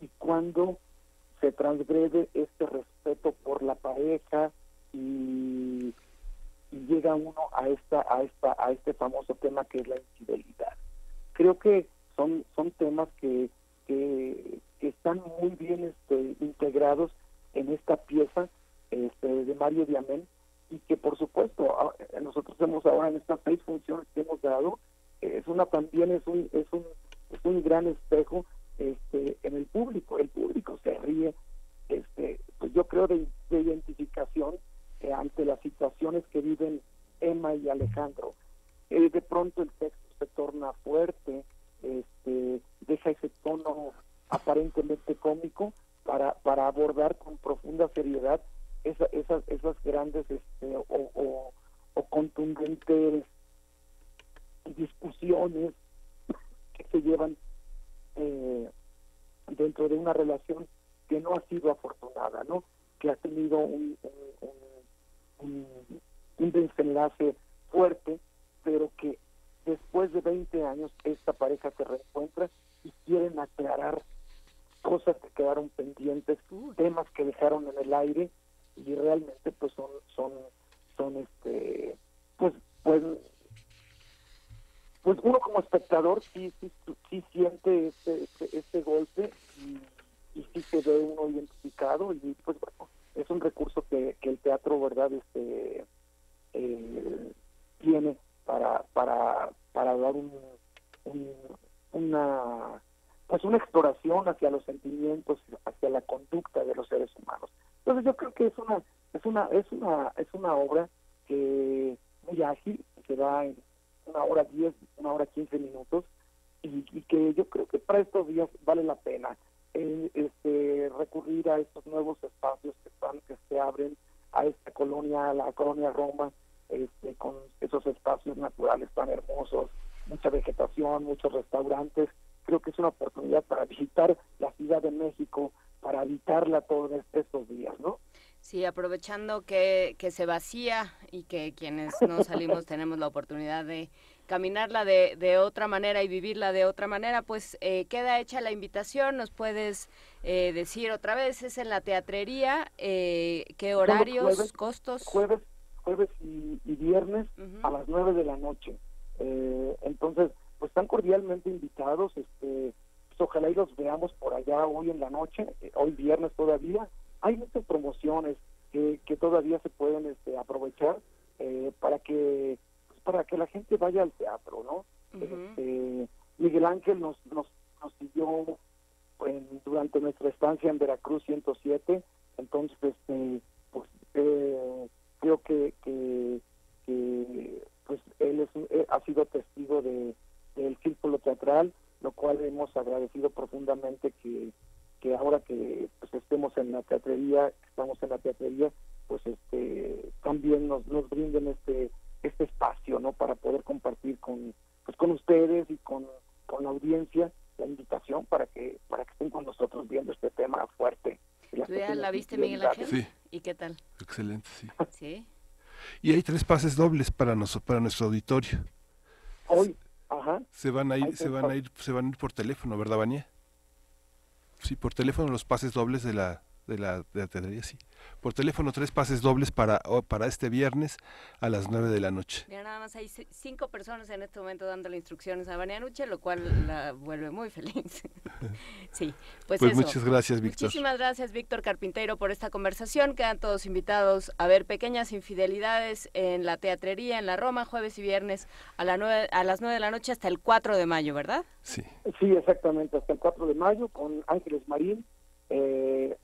y cuando se transgrede este respeto por la pareja y llega uno a este famoso tema que es la infidelidad. Creo que son temas que están muy bien integrados en esta pieza de Mario Diamant, y que por supuesto nosotros hemos ahora en estas 6 funciones que hemos dado, es un gran espejo en el público se ríe, pues yo creo de identificación ante las situaciones que viven Emma y Alejandro. De pronto el texto se torna fuerte, deja ese tono aparentemente cómico para abordar con profunda seriedad esas grandes o contundentes discusiones que se llevan dentro de una relación que no ha sido afortunada, ¿no? Que ha tenido un desenlace fuerte, pero que después de 20 años esta pareja se reencuentra y quieren aclarar cosas que quedaron pendientes, temas que dejaron en el aire, y realmente pues son pues uno como espectador sí siente este golpe y sí se ve uno identificado, y pues bueno, es un recurso que el teatro, verdad, tiene para dar una exploración hacia los sentimientos, hacia la conducta de los seres humanos. Entonces yo creo que es una obra que muy ágil, que va en 1 hora 10, 1 hora 15 minutos, y que yo creo que para estos días vale la pena recurrir a estos nuevos espacios que se abren a esta colonia, a la colonia Roma, con esos espacios naturales tan hermosos, mucha vegetación, muchos restaurantes. Creo que es una oportunidad para visitar la Ciudad de México, para habitarla todos estos días, ¿no? Sí, aprovechando que se vacía y que quienes no salimos tenemos la oportunidad de caminarla de otra manera y vivirla de otra manera, pues queda hecha la invitación. ¿Nos puedes decir otra vez? Es en la teatrería, ¿qué horarios, costos? Jueves y viernes a las 9 de la noche. Entonces, pues están cordialmente invitados, pues ojalá y los veamos por allá hoy en la noche, hoy viernes todavía. Hay muchas promociones que todavía se pueden aprovechar para que la gente vaya al teatro, ¿no? Miguel Ángel nos siguió durante nuestra estancia en Veracruz 107, entonces pues creo que pues él ha sido testigo del círculo teatral, lo cual hemos agradecido profundamente que ahora que pues estamos en la teatrería, pues también nos brinden este espacio, ¿no? Para poder compartir con ustedes y con la audiencia la invitación para que estén con nosotros viendo este tema fuerte. ¿Tú ya la viste, Miguel Ángel? Sí. ¿Y qué tal? Excelente, sí. ¿Sí? Y hay 3 pases dobles para nuestro auditorio. Hoy, ajá. Se van a ir por teléfono, ¿verdad, Vania? Sí, por teléfono los pases dobles de la teatrería, sí. Por teléfono 3 pases dobles para este viernes a las 9 de la noche. Ya nada más hay 5 personas en este momento dándole instrucciones a Vania Nuche, lo cual la vuelve muy feliz. Sí, pues eso. Muchas gracias, Víctor. Muchísimas gracias, Víctor Carpinteiro, por esta conversación. Quedan todos invitados a ver Pequeñas Infidelidades en la teatrería, en la Roma, jueves y viernes a las 9 de la noche hasta el 4 de mayo, ¿verdad? Sí. Sí, exactamente, hasta el 4 de mayo con Ángeles Marín,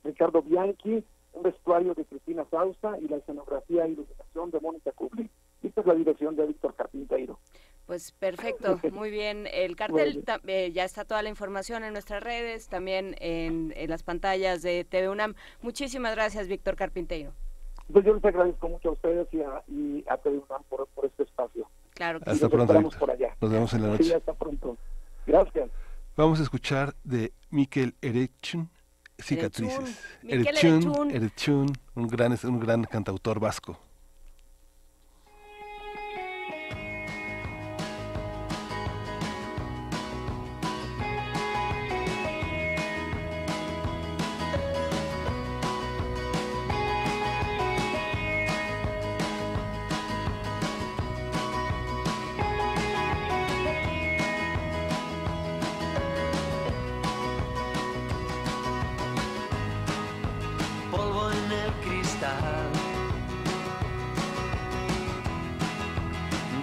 Ricardo Bianchi, un vestuario de Cristina Sausa y la escenografía e iluminación de Mónica Kubli. Y esta es la dirección de Víctor Carpinteiro. Pues perfecto, muy bien. El cartel, ya está toda la información en nuestras redes, también en las pantallas de TV UNAM. Muchísimas gracias, Víctor Carpinteiro. Entonces yo les agradezco mucho a ustedes y a TV UNAM por este espacio. Claro que Hasta Nos pronto, esperamos Víctor. por allá. Nos vemos en la noche. Sí, hasta pronto. Gracias. Vamos a escuchar de Mikel Erentxun, Cicatrices. Mikel Erentxun, un gran cantautor vasco. Polvo en el cristal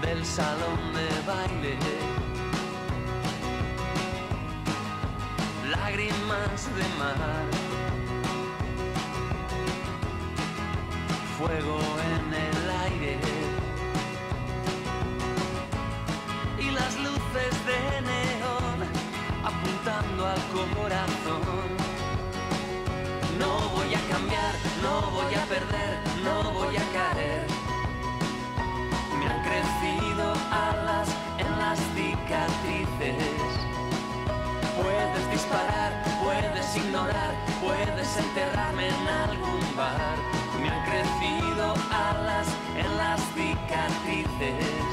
del salón de baile, lágrimas de mar, fuego en el aire y las luces de neón apuntando al corazón. No voy a cambiar, no voy a perder, no voy a caer. Me han crecido alas en las cicatrices. Puedes disparar, puedes ignorar, puedes enterrarme en algún bar. Me han crecido alas en las cicatrices.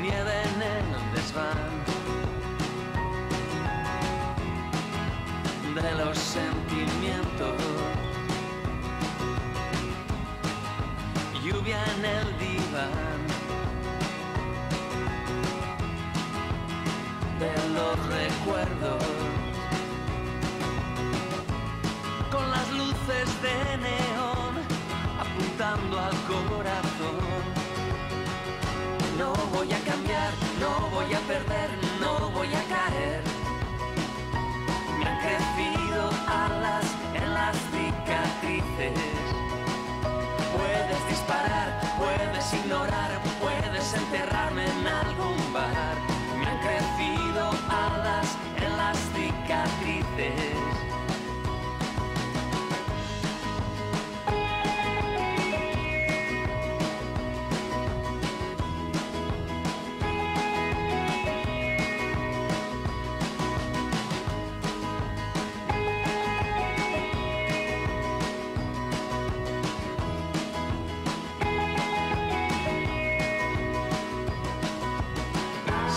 Nieve en el desván de los sentimientos, lluvia en el diván de los recuerdos, con las luces de neón apuntando al corazón. No voy a cambiar, no voy a perder, no voy a caer. Me han crecido alas en las cicatrices. Puedes disparar, puedes ignorar, puedes enterrarme en algún bar. Me han crecido alas en las cicatrices.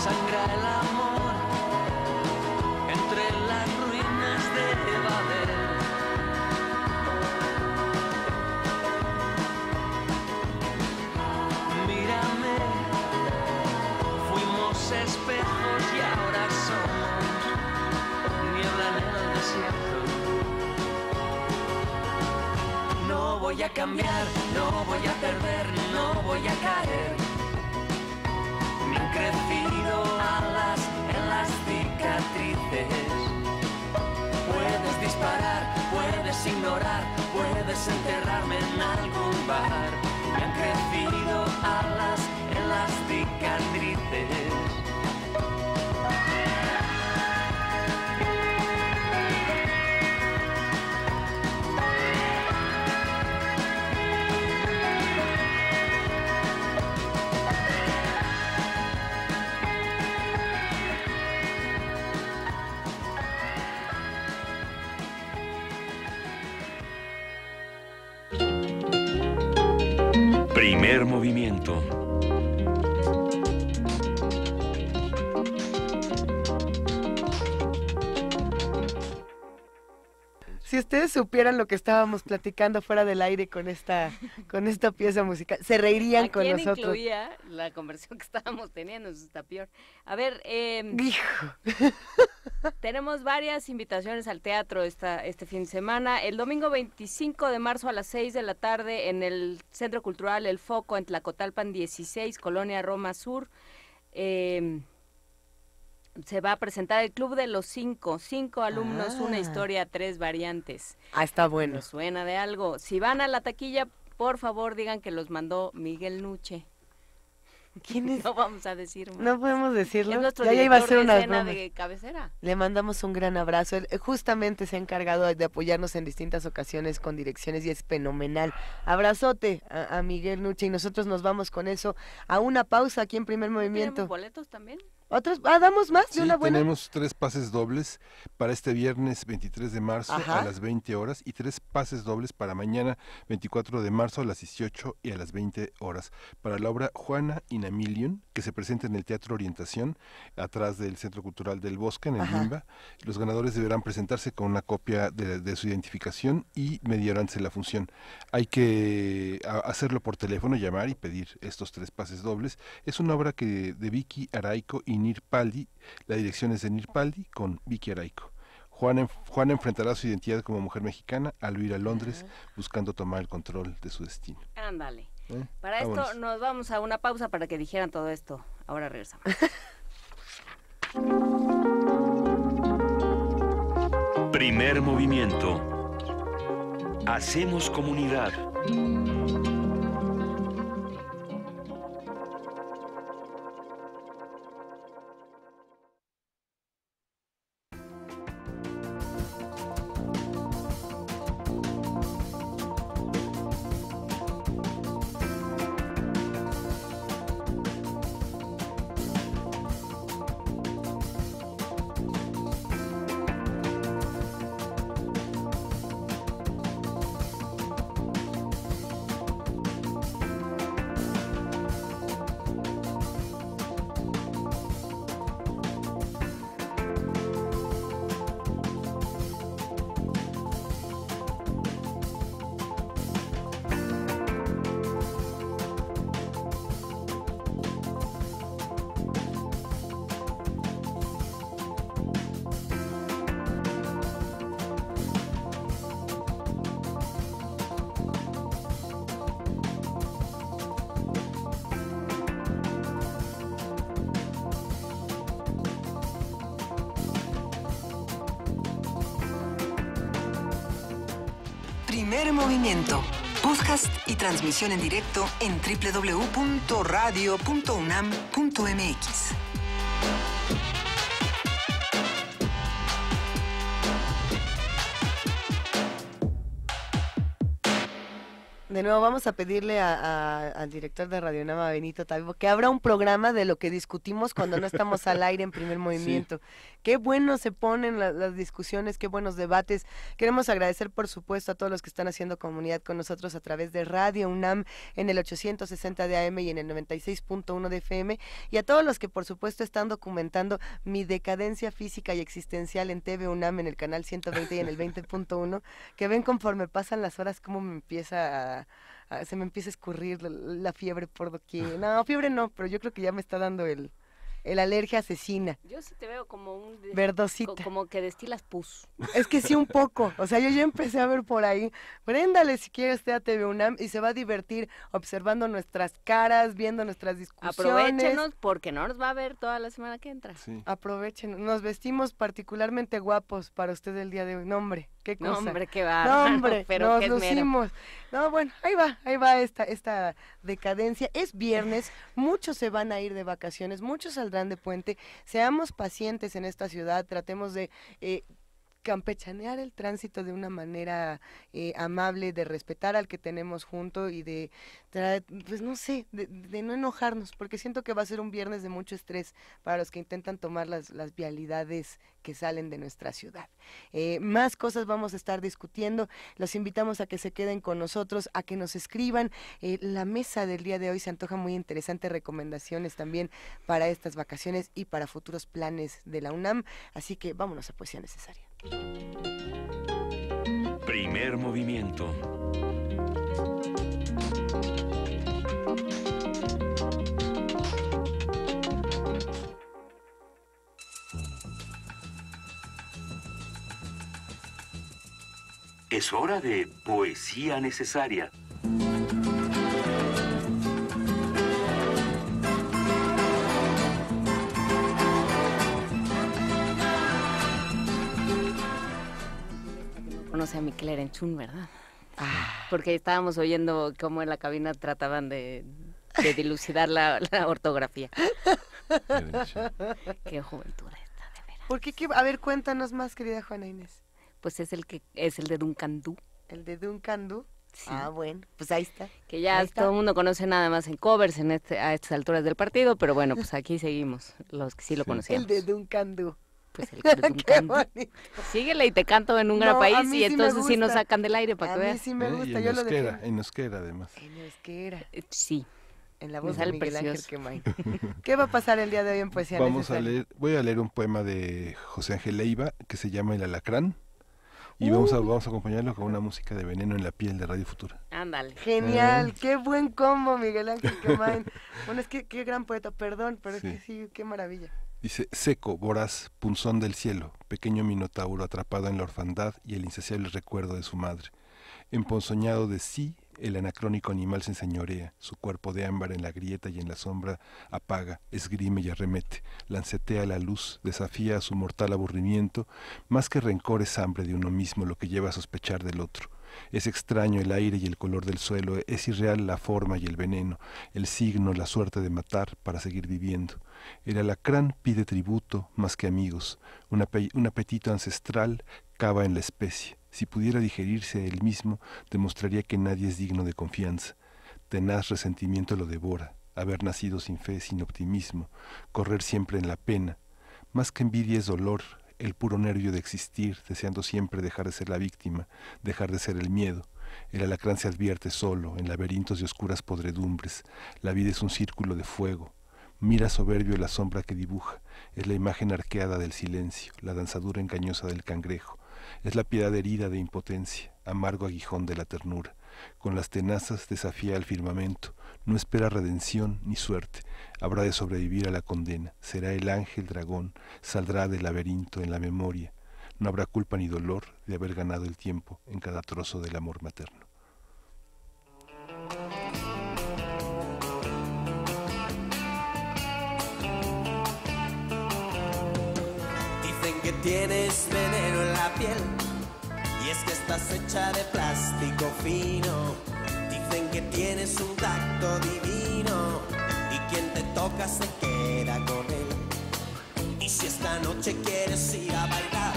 Sangra el amor entre las ruinas de Babel. Mírame, fuimos espejos y ahora somos niebla en el desierto. No voy a cambiar, no voy a perder, no voy a caer. Me han crecido alas en las cicatrices. Puedes disparar, puedes ignorar, puedes enterrarme en algún bar. Me han crecido alas en las cicatrices. Primer movimiento. Si ustedes supieran lo que estábamos platicando fuera del aire con esta pieza musical, se reirían con quién nosotros. incluía la conversación que estábamos teniendo? Eso está peor. A ver, Hijo. tenemos varias invitaciones al teatro este fin de semana. El domingo 25 de marzo a las 6 de la tarde en el Centro Cultural El Foco, en Tlacotalpan 16, Colonia Roma Sur. Se va a presentar el Club de los Cinco alumnos, una historia, 3 variantes. Ah, está bueno. ¿Les suena de algo? Si van a la taquilla, por favor digan que los mandó Miguel Nuche. ¿Quién es? No vamos a decir más. No podemos decirlo. Es nuestro Ya iba a director ser de una escena broma. de cabecera. Le mandamos un gran abrazo. Él justamente se ha encargado de apoyarnos en distintas ocasiones con direcciones y es fenomenal. Abrazote a Miguel Nuche y nosotros nos vamos con eso a una pausa aquí en Primer Movimiento. ¿Tenemos boletos también? ¿Otros? ¿Damos más de Sí, una buena? tenemos 3 pases dobles para este viernes 23 de marzo Ajá. a las 20 horas y 3 pases dobles para mañana 24 de marzo a las 18 y a las 20 horas para la obra Juana in a Million, que se presenta en el Teatro Orientación, atrás del Centro Cultural del Bosque, en el Ajá. Limba. Los ganadores deberán presentarse con una copia de su identificación y media hora antes de la función. Hay que hacerlo por teléfono, llamar y pedir estos 3 pases dobles. Es una obra de Vicky Araico y Nir Paldi. La dirección es de Nir Paldi con Vicky Araico. Juana enfrentará su identidad como mujer mexicana al huir a Londres, buscando tomar el control de su destino. Ándale. Para esto Vámonos. nos vamos a una pausa para que dijeran todo esto. Ahora regresamos. Primer movimiento. Hacemos comunidad. Primer Movimiento. Podcast y transmisión en directo en www.radio.unam.mx. De nuevo vamos a pedirle al director de Radio UNAM, a Benito Taibo, que abra un programa de lo que discutimos cuando no estamos al aire en Primer Movimiento. Sí. Qué bueno se ponen las discusiones, qué buenos debates. Queremos agradecer, por supuesto, a todos los que están haciendo comunidad con nosotros a través de Radio UNAM en el 860 de AM y en el 96.1 de FM, y a todos los que, por supuesto, están documentando mi decadencia física y existencial en TV UNAM en el canal 120 y en el 20.1, que ven conforme pasan las horas cómo me empieza se me empieza a escurrir la fiebre por doquier. No, fiebre no, pero yo creo que ya me está dando el alergia asesina. Yo sí te veo como un... verdosita. Como que destilas pus. Es que sí, un poco. O sea, yo ya empecé a ver por ahí. Préndale si quieres a TV UNAM y se va a divertir observando nuestras caras, viendo nuestras discusiones. Aprovéchenos porque no nos va a ver toda la semana que entra. Sí. Aprovechen. Nos vestimos particularmente guapos para usted el día de hoy. No, hombre, qué cosa. No, hombre, qué bárbaro. No, hombre, pero nos lucimos. No, bueno, ahí va esta decadencia. Es viernes, muchos se van a ir de vacaciones, muchos saldrán de puente. Seamos pacientes en esta ciudad, tratemos de campechanear el tránsito de una manera amable, de respetar al que tenemos junto y de pues no sé, de no enojarnos, porque siento que va a ser un viernes de mucho estrés para los que intentan tomar las vialidades que salen de nuestra ciudad. Más cosas vamos a estar discutiendo, los invitamos a que se queden con nosotros, a que nos escriban. La mesa del día de hoy se antoja muy interesante, recomendaciones también para estas vacaciones y para futuros planes de la UNAM, así que vámonos a Poesía Necesaria. Primer movimiento. Es hora de Poesía Necesaria. Conoce a Miquel Erenchun, ¿verdad? Porque estábamos oyendo cómo en la cabina trataban de de dilucidar la ortografía. Qué juventud esta, de veras. ¿Por qué? A ver, cuéntanos más, querida Juana Inés. Pues es el de Duncan Du. El de Duncan Du. Sí. Ah, bueno, pues ahí está. Que ya todo el mundo conoce nada más en covers a estas alturas del partido, pero bueno, pues aquí seguimos, los que sí lo conocíamos. El de Duncan Du. Pues el de Duncan Du. Síguele y te canto en un gran país y entonces sí nos sacan del aire para que veas. A mí sí me gusta, y en yo lo euskera, dejé. en euskera además. En euskera. Sí. En la voz de sale Miguel Ángel precioso. Quemain. ¿Qué va a pasar el día de hoy en Poesía Necesaria? Voy a leer un poema de José Ángel Leiva que se llama El Alacrán. Y vamos a acompañarlo con una música de Veneno en la piel de Radio Futura. Ándale. Genial, qué buen combo, Miguel Ángel Quemain. Bueno, es que qué gran poeta, perdón, pero es que sí, qué maravilla. Dice, seco, voraz, punzón del cielo, pequeño minotauro atrapado en la orfandad y el insaciable recuerdo de su madre. Emponzoñado de sí, el anacrónico animal se enseñorea, su cuerpo de ámbar en la grieta y en la sombra apaga, esgrime y arremete, lancetea la luz, desafía a su mortal aburrimiento, más que rencor es hambre de uno mismo lo que lleva a sospechar del otro. Es extraño el aire y el color del suelo, es irreal la forma y el veneno, el signo, la suerte de matar para seguir viviendo. El alacrán pide tributo más que amigos, un apetito ancestral cava en la especie. Si pudiera digerirse él mismo, demostraría que nadie es digno de confianza. Tenaz resentimiento lo devora, haber nacido sin fe, sin optimismo, correr siempre en la pena. Más que envidia es dolor, el puro nervio de existir, deseando siempre dejar de ser la víctima, dejar de ser el miedo. El alacrán se advierte solo, en laberintos de oscuras podredumbres. La vida es un círculo de fuego. Mira soberbio la sombra que dibuja, es la imagen arqueada del silencio, la danzadura engañosa del cangrejo. Es la piedad herida de impotencia, amargo aguijón de la ternura. Con las tenazas desafía al firmamento, no espera redención ni suerte, habrá de sobrevivir a la condena. Será el ángel dragón, saldrá del laberinto en la memoria. No habrá culpa ni dolor de haber ganado el tiempo en cada trozo del amor materno. Que tienes veneno en la piel y es que estás hecha de plástico fino. Dicen que tienes un tacto divino y quien te toca se queda con él. Y si esta noche quieres ir a bailar,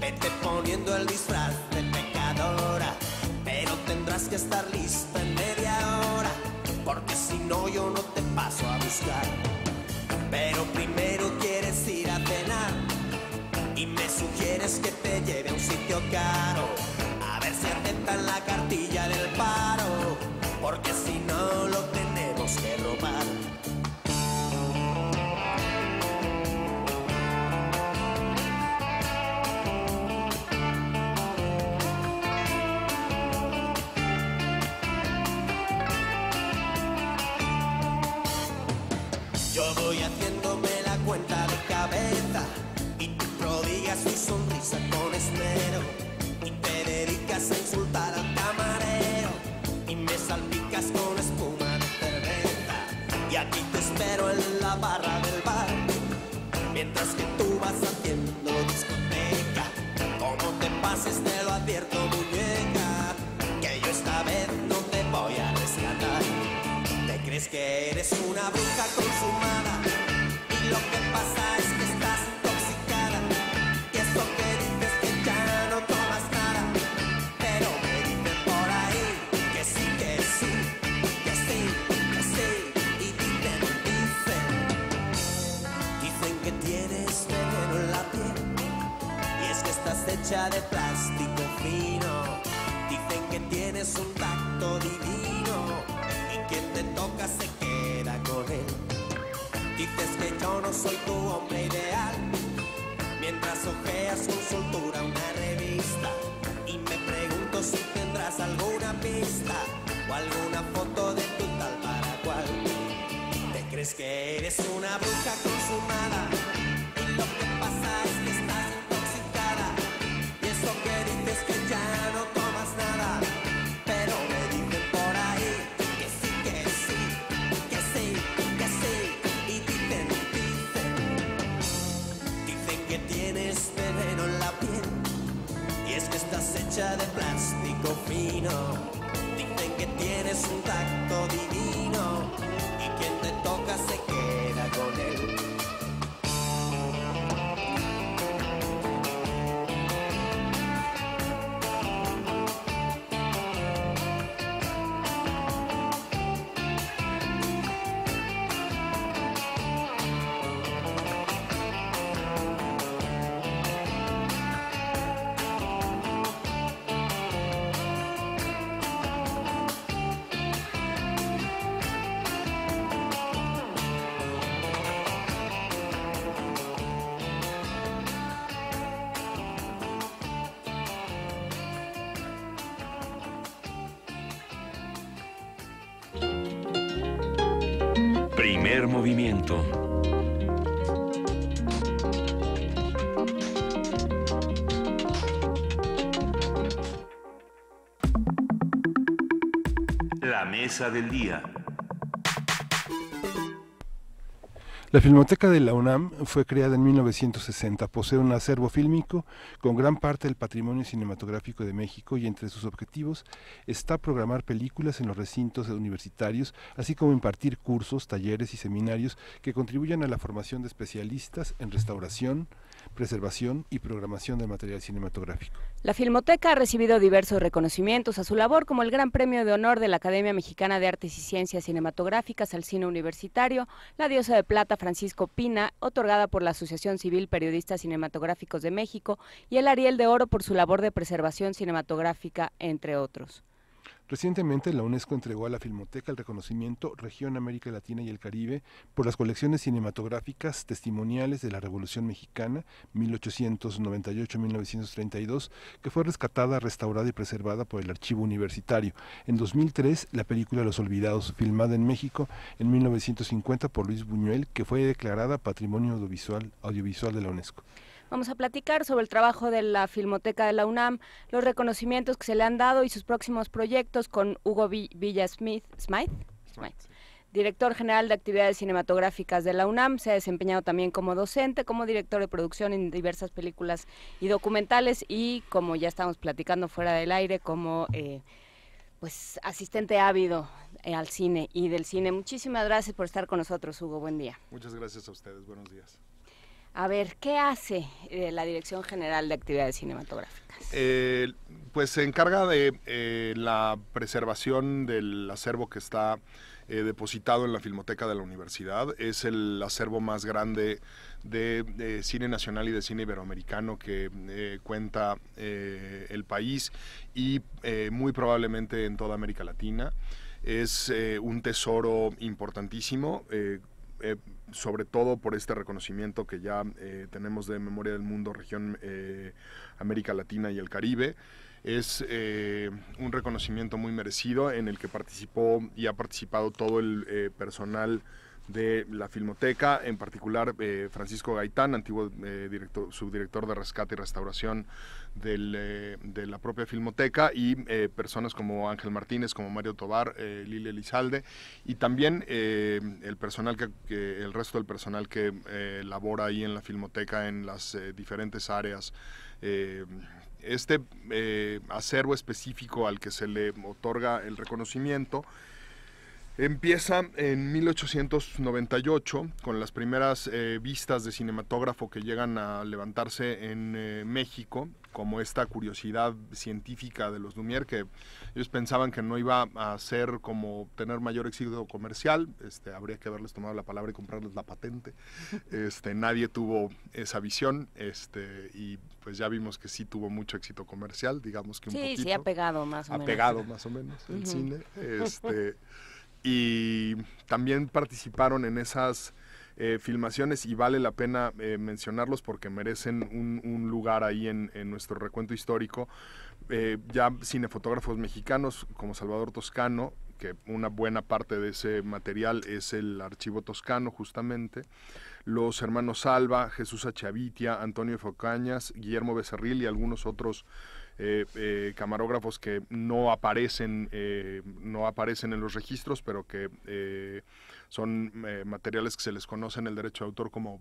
vete poniendo el disfraz de pecadora, pero tendrás que estar lista en media hora, porque si no yo no te paso a buscar. Pero primero quieres ir a cenar y me sugieres que te lleve a un sitio caro, a ver si aceptan la cartilla del paro, porque si no lo tenemos que robar. Yo voy haciéndome la cuenta de cabeza y tú prodigas tu sonrisa con esmero y te dedicas a insultar al camarero y me salpicas con espuma de cerveza y aquí te espero en la barra del bar mientras que tú vas haciendo discoteca. Como te pases te lo advierto, muñeca, que yo esta vez no te voy a rescatar. Te crees que eres una bruja consumada y lo que pasa es que estás intoxicada. Y eso que dices que ya no tomas nada, pero me dicen por ahí que sí, que sí, que sí, que sí. Y dicen que tienes veneno en la piel y es que estás hecha de plástico fino. Dicen que tienes un tacto divino y quien te toca se queda con él. Dices que yo no soy tu hombre ideal, mientras ojeas con soltura una revista. Y me pregunto si tendrás alguna pista o alguna foto de tu tal para cual. Te crees que eres una bruja consumada y lo que pasa es que estás intoxicada. Y eso que dices que ya no tomas nada, pero me dicen por ahí que sí, que sí, que sí, que sí. Y dicen que tienes veneno en la piel y es que estás hecha de plástico fino. Dicen que tienes un tacto divino y quien te toca se queda con él. Primer movimiento. La mesa del día. La Filmoteca de la UNAM fue creada en 1960. Posee un acervo fílmico con gran parte del patrimonio cinematográfico de México y entre sus objetivos está programar películas en los recintos universitarios, así como impartir cursos, talleres y seminarios que contribuyan a la formación de especialistas en restauración, preservación y programación del material cinematográfico. La Filmoteca ha recibido diversos reconocimientos a su labor, como el Gran Premio de Honor de la Academia Mexicana de Artes y Ciencias Cinematográficas al Cine Universitario, la Diosa de Plata Francisco Pina, otorgada por la Asociación Civil Periodistas Cinematográficos de México, y el Ariel de Oro por su labor de preservación cinematográfica, entre otros. Recientemente, la UNESCO entregó a la Filmoteca el reconocimiento Región América Latina y el Caribe por las colecciones cinematográficas testimoniales de la Revolución Mexicana 1898-1932, que fue rescatada, restaurada y preservada por el Archivo Universitario. En 2003, la película Los Olvidados, filmada en México en 1950 por Luis Buñuel, que fue declarada Patrimonio Audiovisual de la UNESCO. Vamos a platicar sobre el trabajo de la Filmoteca de la UNAM, los reconocimientos que se le han dado y sus próximos proyectos con Hugo Smythe, director general de actividades cinematográficas de la UNAM. Se ha desempeñado también como docente, como director de producción en diversas películas y documentales y, como ya estamos platicando fuera del aire, como pues asistente ávido al cine y del cine. Muchísimas gracias por estar con nosotros, Hugo. Buen día. Muchas gracias a ustedes. Buenos días. A ver, ¿qué hace la Dirección General de Actividades Cinematográficas? Pues se encarga de la preservación del acervo que está depositado en la Filmoteca de la Universidad. Es el acervo más grande de cine nacional y de cine iberoamericano que cuenta el país y muy probablemente en toda América Latina. Es un tesoro importantísimo, sobre todo por este reconocimiento que ya tenemos de Memoria del Mundo, Región América Latina y el Caribe. Es un reconocimiento muy merecido en el que participó y ha participado todo el personal de la Filmoteca, en particular Francisco Gaitán, antiguo subdirector de Rescate y Restauración de la propia Filmoteca, y personas como Ángel Martínez, como Mario Tobar, Lilia Elizalde, y también el resto del personal que labora ahí en la Filmoteca en las diferentes áreas. Este acervo específico al que se le otorga el reconocimiento empieza en 1898 con las primeras vistas de cinematógrafo que llegan a levantarse en México, como esta curiosidad científica de los Lumière, que ellos pensaban que no iba a ser como tener mayor éxito comercial. Habría que haberles tomado la palabra y comprarles la patente. Nadie tuvo esa visión, y pues ya vimos que sí tuvo mucho éxito comercial, digamos que un poquito. Sí, ha pegado más o menos. Ha pegado más o menos el cine. Y también participaron en esas filmaciones, y vale la pena mencionarlos porque merecen un lugar ahí en nuestro recuento histórico. Ya cinefotógrafos mexicanos como Salvador Toscano, que una buena parte de ese material es el Archivo Toscano justamente. los hermanos Salva, Jesús Achavitia, Antonio Focañas, Guillermo Becerril y algunos otros camarógrafos que no aparecen en los registros, pero que son materiales que se les conoce en el derecho de autor como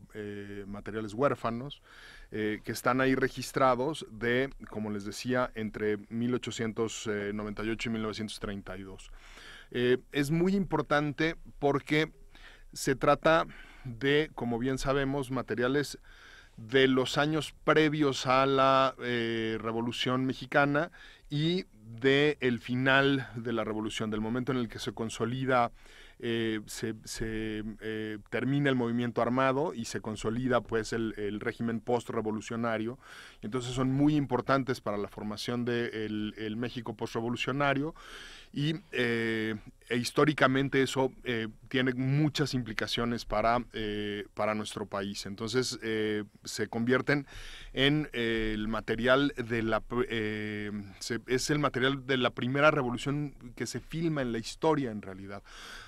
materiales huérfanos, que están ahí registrados de, como les decía, entre 1898 y 1932. Es muy importante porque se trata de, como bien sabemos, materiales de los años previos a la Revolución Mexicana y del final de la Revolución, del momento en el que se consolida, termina el movimiento armado y se consolida pues el régimen post-revolucionario. Entonces son muy importantes para la formación del México post-revolucionario y históricamente eso tiene muchas implicaciones para nuestro país. Entonces se convierten en el material es el material de la primera revolución que se filma en la historia en realidad.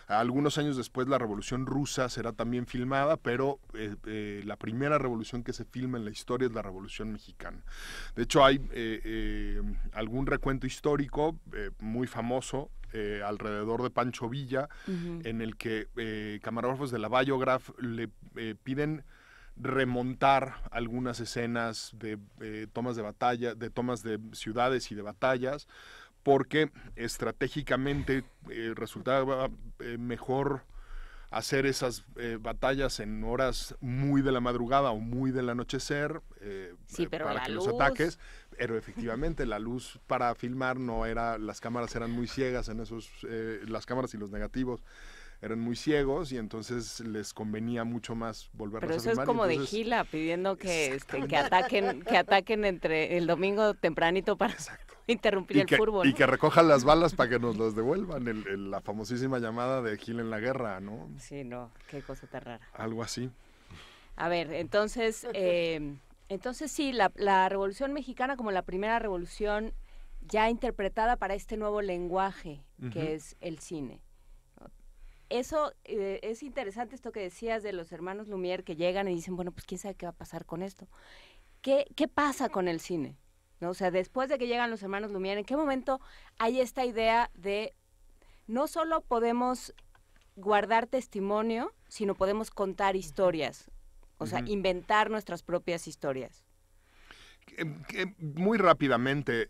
Algunos años después la Revolución Rusa será también filmada, pero la primera revolución que se filma en la historia es la Revolución Mexicana. De hecho hay algún recuento histórico muy famoso alrededor de Pancho Villa, en el que camarógrafos de la Biograph le piden remontar algunas escenas de tomas de batalla, de tomas de ciudades y de batallas, porque estratégicamente resultaba mejor hacer esas batallas en horas muy de la madrugada o muy del anochecer para que los ataques, pero efectivamente la luz para filmar no era, las cámaras eran muy ciegas en esos, las cámaras y los negativos eran muy ciegos y entonces les convenía mucho más volverlos a filmar. Pero eso es como de Gila pidiendo que ataquen entre el domingo tempranito para interrumpir el fútbol, ¿no? Y que recojan las balas para que nos las devuelvan, la famosísima llamada de Gil en la guerra, ¿no? Sí, no, qué cosa tan rara. Algo así. A ver, entonces sí, la Revolución Mexicana como la primera revolución ya interpretada para este nuevo lenguaje que es el cine. Eso es interesante esto que decías de los hermanos Lumière que llegan y dicen, bueno, pues quién sabe qué va a pasar con esto. ¿Qué pasa con el cine? ¿No? O sea, después de que llegan los hermanos Lumière, ¿en qué momento hay esta idea de no solo podemos guardar testimonio, sino podemos contar historias? O sea, inventar nuestras propias historias. Muy rápidamente,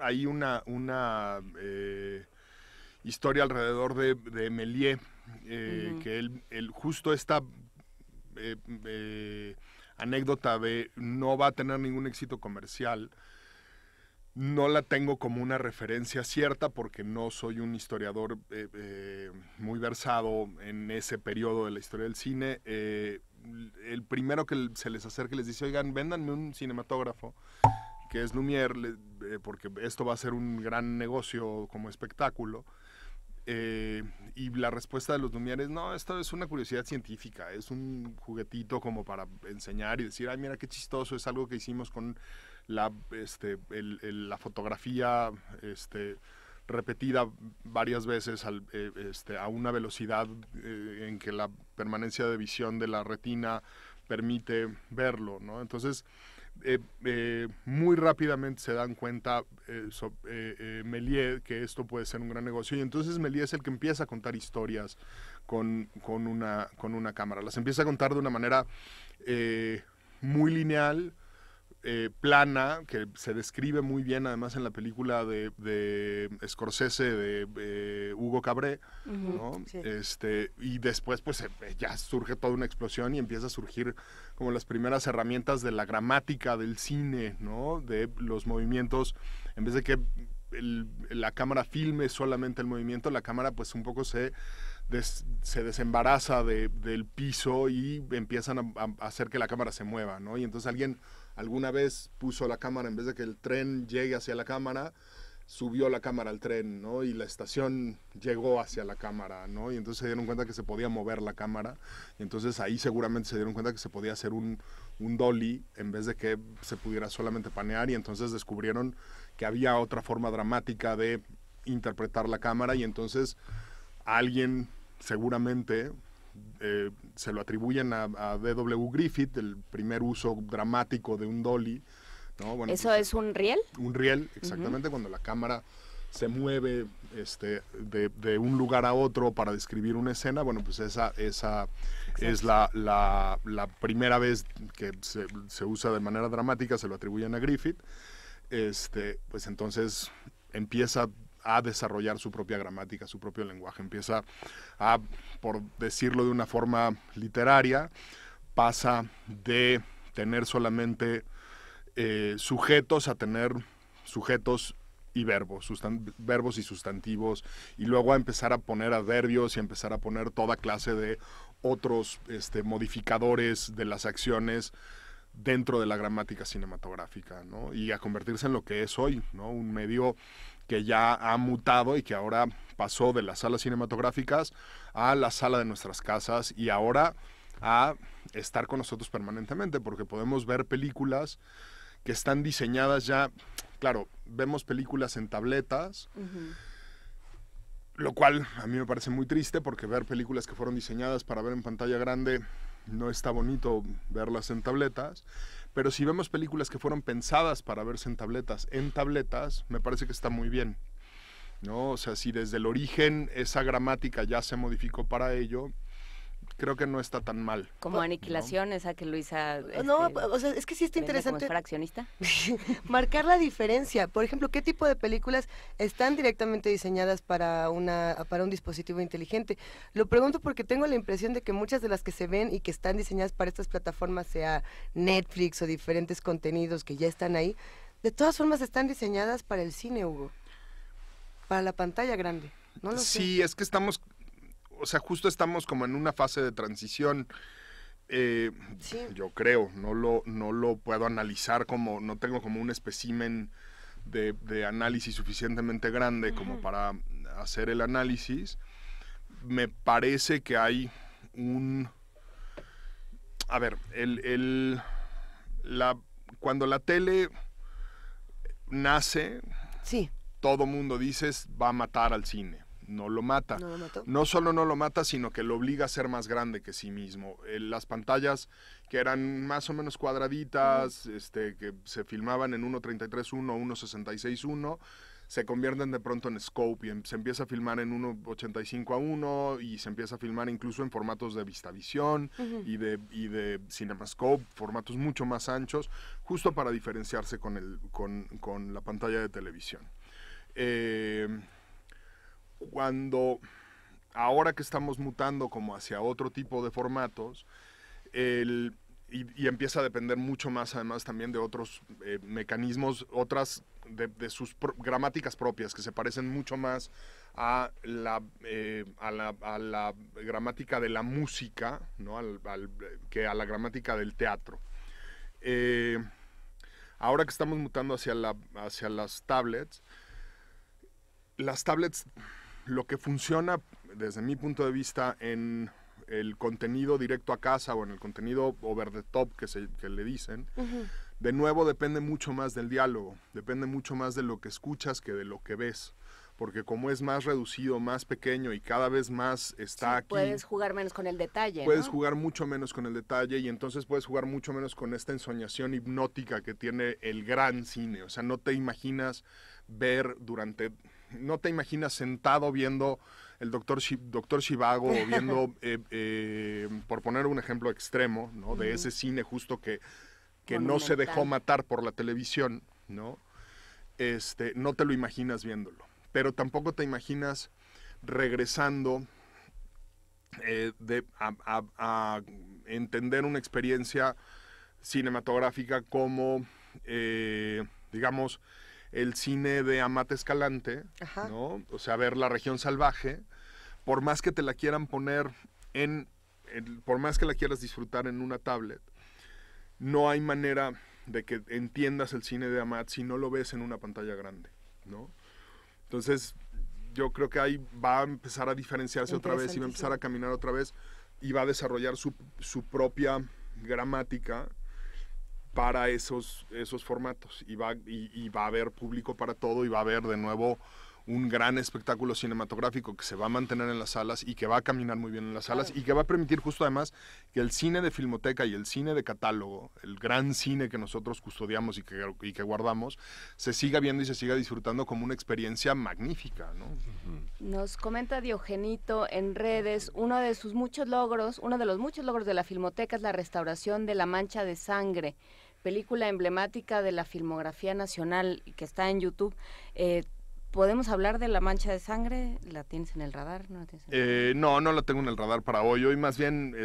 hay una historia alrededor de Méliès, que él justo esta anécdota de no va a tener ningún éxito comercial, no la tengo como una referencia cierta porque no soy un historiador muy versado en ese periodo de la historia del cine. El primero que se les acerca les dice, oigan, véndanme un cinematógrafo, que es Lumière, porque esto va a ser un gran negocio como espectáculo. Y la respuesta de los Lumière es, no, esto es una curiosidad científica, es un juguetito como para enseñar y decir, ay, mira qué chistoso, es algo que hicimos con la fotografía repetida varias veces a una velocidad en que la permanencia de visión de la retina permite verlo, ¿no? Entonces, muy rápidamente se dan cuenta Méliès que esto puede ser un gran negocio y entonces Méliès es el que empieza a contar historias con una cámara. Las empieza a contar de una manera muy lineal, plana, que se describe muy bien además en la película de Scorsese de Hugo Cabré, ¿no? Sí. Y después pues ya surge toda una explosión y empieza a surgir como las primeras herramientas de la gramática del cine, ¿no? De los movimientos, en vez de que la cámara filme solamente el movimiento, la cámara pues un poco se desembaraza del piso y empiezan a hacer que la cámara se mueva, ¿no? Y entonces alguien alguna vez puso la cámara, en vez de que el tren llegue hacia la cámara, subió la cámara al tren, ¿no? Y la estación llegó hacia la cámara, ¿no? Y entonces se dieron cuenta que se podía mover la cámara. Y entonces ahí seguramente se dieron cuenta que se podía hacer un dolly en vez de que se pudiera solamente panear. Y entonces descubrieron que había otra forma dramática de interpretar la cámara. Y entonces alguien seguramente se lo atribuyen a D.W. Griffith, el primer uso dramático de un dolly, ¿no? Bueno, ¿Eso es un riel? Un riel, exactamente, cuando la cámara se mueve de un lugar a otro para describir una escena. Bueno, pues esa es la primera vez que se usa de manera dramática, se lo atribuyen a Griffith. Pues entonces empieza a desarrollar su propia gramática, su propio lenguaje, empieza a, por decirlo de una forma literaria, pasa de tener solamente sujetos a tener sujetos y verbos, verbos y sustantivos, y luego a empezar a poner adverbios y a empezar a poner toda clase de otros modificadores de las acciones dentro de la gramática cinematográfica, ¿no? Y a convertirse en lo que es hoy, ¿no? Un medio que ya ha mutado y que ahora pasó de las salas cinematográficas a la sala de nuestras casas y ahora a estar con nosotros permanentemente, porque podemos ver películas que están diseñadas ya, claro, vemos películas en tabletas, lo cual a mí me parece muy triste, porque ver películas que fueron diseñadas para ver en pantalla grande no está bonito verlas en tabletas, pero si vemos películas que fueron pensadas para verse en tabletas, me parece que está muy bien, ¿no? O sea, si desde el origen esa gramática ya se modificó para ello, creo que no está tan mal. Como Aniquilación, ¿no? Esa que Luisa... No, o sea, es que sí está interesante... Como si fuera accionista. Marcar la diferencia. Por ejemplo, ¿qué tipo de películas están directamente diseñadas para un dispositivo inteligente? Lo pregunto porque tengo la impresión de que muchas de las que se ven y que están diseñadas para estas plataformas, sea Netflix o diferentes contenidos que ya están ahí, de todas formas están diseñadas para el cine, Hugo. Para la pantalla grande. No lo sé. Sí, es que estamos... O sea, justo estamos como en una fase de transición, sí. Yo creo, no lo puedo analizar como, no tengo como un espécimen de análisis suficientemente grande como para hacer el análisis. Me parece que hay a ver, cuando la tele nace, sí. Todo mundo dice va a matar al cine. No lo mata. No solo no lo mata, sino que lo obliga a ser más grande que sí mismo. Las pantallas que eran más o menos cuadraditas, que se filmaban en 1.33.1 o 1.66.1, se convierten de pronto en scope y se empieza a filmar en 1.85:1 y se empieza a filmar incluso en formatos de VistaVision y de CinemaScope, formatos mucho más anchos, justo para diferenciarse con la pantalla de televisión. Ahora que estamos mutando como hacia otro tipo de formatos, y empieza a depender mucho más además también de otros mecanismos, otras de sus gramáticas propias, que se parecen mucho más a la gramática de la música, ¿no? Que a la gramática del teatro. Ahora que estamos mutando hacia las tablets, lo que funciona desde mi punto de vista en el contenido directo a casa o en el contenido over the top que le dicen, de nuevo depende mucho más del diálogo, depende mucho más de lo que escuchas que de lo que ves, porque como es más reducido, más pequeño y cada vez más está aquí. Puedes jugar menos con el detalle, puedes jugar mucho menos con el detalle y entonces puedes jugar mucho menos con esta ensoñación hipnótica que tiene el gran cine. O sea, no te imaginas no te imaginas sentado viendo el Doctor Zhivago o viendo, por poner un ejemplo extremo, ¿no? De ese cine justo que no se dejó matar por la televisión, ¿no? No te lo imaginas viéndolo, pero tampoco te imaginas regresando a entender una experiencia cinematográfica como, digamos, el cine de Amat Escalante, ¿no? O sea, ver La Región Salvaje, por más que te la quieran poner por más que la quieras disfrutar en una tablet, no hay manera de que entiendas el cine de Amat si no lo ves en una pantalla grande, ¿no? Entonces, yo creo que ahí va a empezar a diferenciarse otra vez y va a empezar a caminar otra vez y va a desarrollar su propia gramática para esos formatos y va a haber público para todo y va a haber de nuevo un gran espectáculo cinematográfico que se va a mantener en las salas y que va a caminar muy bien en las salas y que va a permitir justo además que el cine de Filmoteca y el cine de catálogo, el gran cine que nosotros custodiamos y que guardamos, se siga viendo y se siga disfrutando como una experiencia magnífica, ¿no? Nos comenta Diogenito en redes, uno de los muchos logros de la Filmoteca es la restauración de La Mancha de Sangre, película emblemática de la filmografía nacional que está en YouTube. ¿Podemos hablar de La Mancha de Sangre? ¿La tienes en el radar? ¿No la tienes en el radar? No la tengo en el radar para hoy. Hoy más bien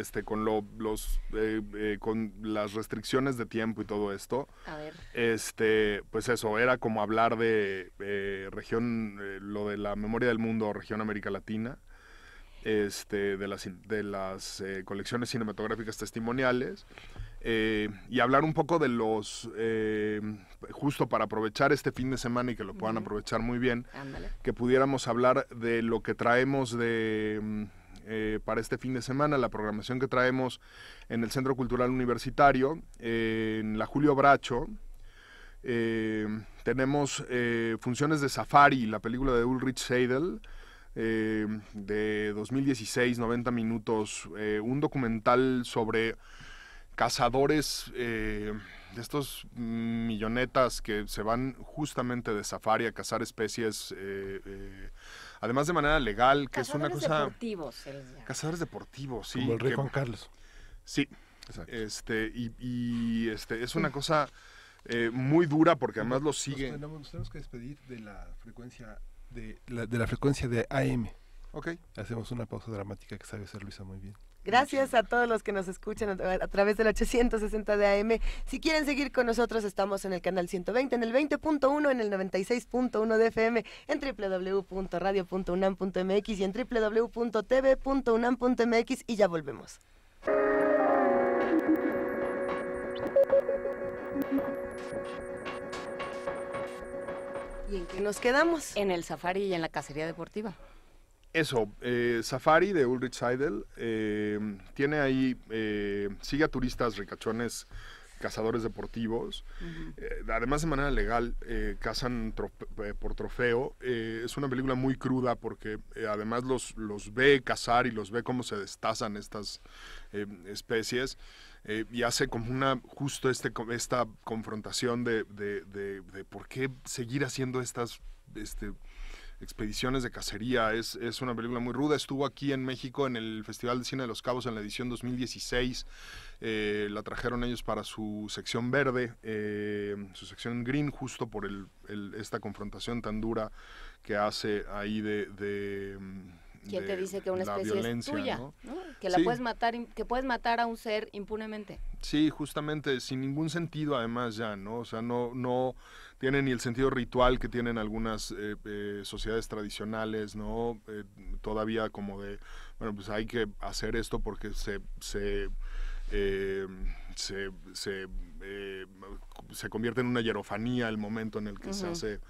con las restricciones de tiempo y todo esto. A ver. Pues eso, era como hablar de región, lo de la memoria del mundo, región América Latina, de las colecciones cinematográficas testimoniales. Y hablar un poco de los, justo para aprovechar este fin de semana y que lo puedan aprovechar muy bien, que pudiéramos hablar de lo que traemos para este fin de semana, la programación que traemos en el Centro Cultural Universitario, en la Julio Bracho. Tenemos funciones de Safari, la película de Ulrich Seidel, de 2016, 90 minutos, un documental sobre cazadores de estos millonetas que se van justamente de safari a cazar especies, además de manera legal, que cazadores es una cosa... deportivos. Cazadores deportivos, sí. Como el rey Juan Carlos. Sí, exacto. Es una cosa muy dura porque además lo sigue... Nos tenemos que despedir de la frecuencia de la frecuencia de AM. Ok. Hacemos una pausa dramática que sabe hacer Luisa muy bien. Gracias a todos los que nos escuchan a través del 860 de AM. Si quieren seguir con nosotros, estamos en el canal 120, en el 20.1, en el 96.1 de FM, en www.radio.unam.mx y en www.tv.unam.mx y ya volvemos. ¿Y en qué nos quedamos? En el safari y en la cacería deportiva. Eso, Safari de Ulrich Seidel, tiene ahí, sigue a turistas ricachones, cazadores deportivos, además de manera legal, cazan por trofeo. Es una película muy cruda porque además los ve cazar y los ve cómo se destazan estas especies, y hace como justo esta confrontación de por qué seguir haciendo estas expediciones de cacería. Es una película muy ruda. Estuvo aquí en México en el Festival de Cine de Los Cabos en la edición 2016. La trajeron ellos para su sección verde, su sección green, justo por esta confrontación tan dura que hace ahí ¿Quién te dice que una especie es tuya? ¿No? Que la puedes matar, que puedes matar a un ser impunemente. Sí, justamente, sin ningún sentido además ya, ¿no? O sea, no tiene ni el sentido ritual que tienen algunas sociedades tradicionales, ¿no? Todavía como de, bueno, pues hay que hacer esto porque se convierte en una hierofanía el momento en el que se hace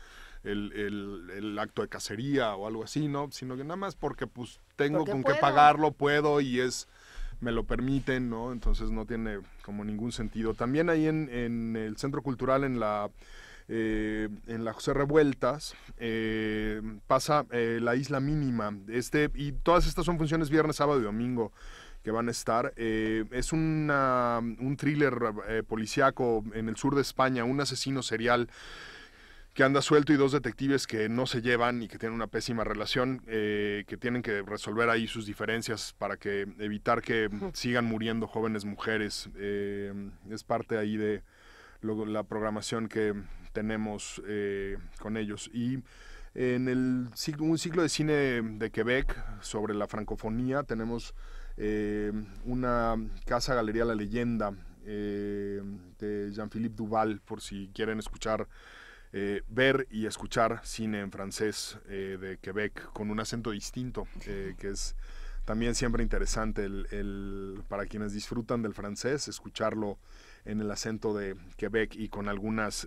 el acto de cacería o algo así, ¿no? Sino que nada más porque pues tengo con qué pagarlo, puedo y me lo permiten, ¿no? Entonces no tiene como ningún sentido. También ahí en el Centro Cultural, en la José Revueltas, pasa La Isla Mínima, y todas estas son funciones viernes, sábado y domingo que van a estar. Es un thriller policíaco en el sur de España, un asesino serial que anda suelto y dos detectives que no se llevan y que tienen una pésima relación, que tienen que resolver ahí sus diferencias para evitar que sigan muriendo jóvenes mujeres. Es parte ahí de la programación que tenemos con ellos. Y en un ciclo de cine de Quebec sobre la francofonía tenemos una casa galería La Leyenda de Jean-Philippe Duval, por si quieren escuchar, ver y escuchar cine en francés de Quebec con un acento distinto, que es también siempre interesante para quienes disfrutan del francés, escucharlo en el acento de Quebec y con algunos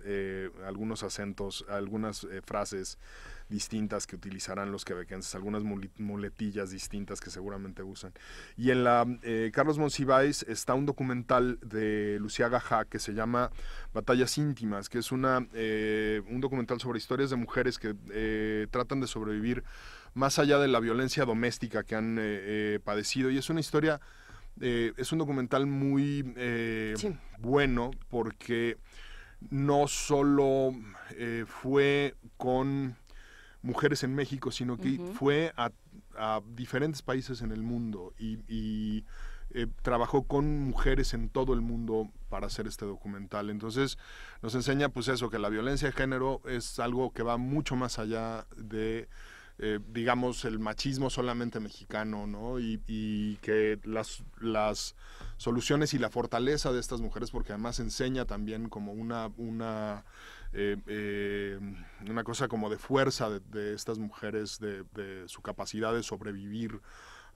acentos, algunas frases distintas que utilizarán los quebequenses, algunas muletillas distintas que seguramente usan. Y en la Carlos Monsiváis está un documental de Lucía Gajá que se llama Batallas íntimas, que es un documental sobre historias de mujeres que tratan de sobrevivir más allá de la violencia doméstica que han padecido. Y es una historia, es un documental muy bueno, porque no solo fue con mujeres en México, sino que fue a diferentes países en el mundo y trabajó con mujeres en todo el mundo para hacer este documental. Entonces nos enseña pues eso, que la violencia de género es algo que va mucho más allá de digamos el machismo solamente mexicano, ¿no? Y que las soluciones y la fortaleza de estas mujeres, porque además enseña también como una cosa como de fuerza de estas mujeres, de su capacidad de sobrevivir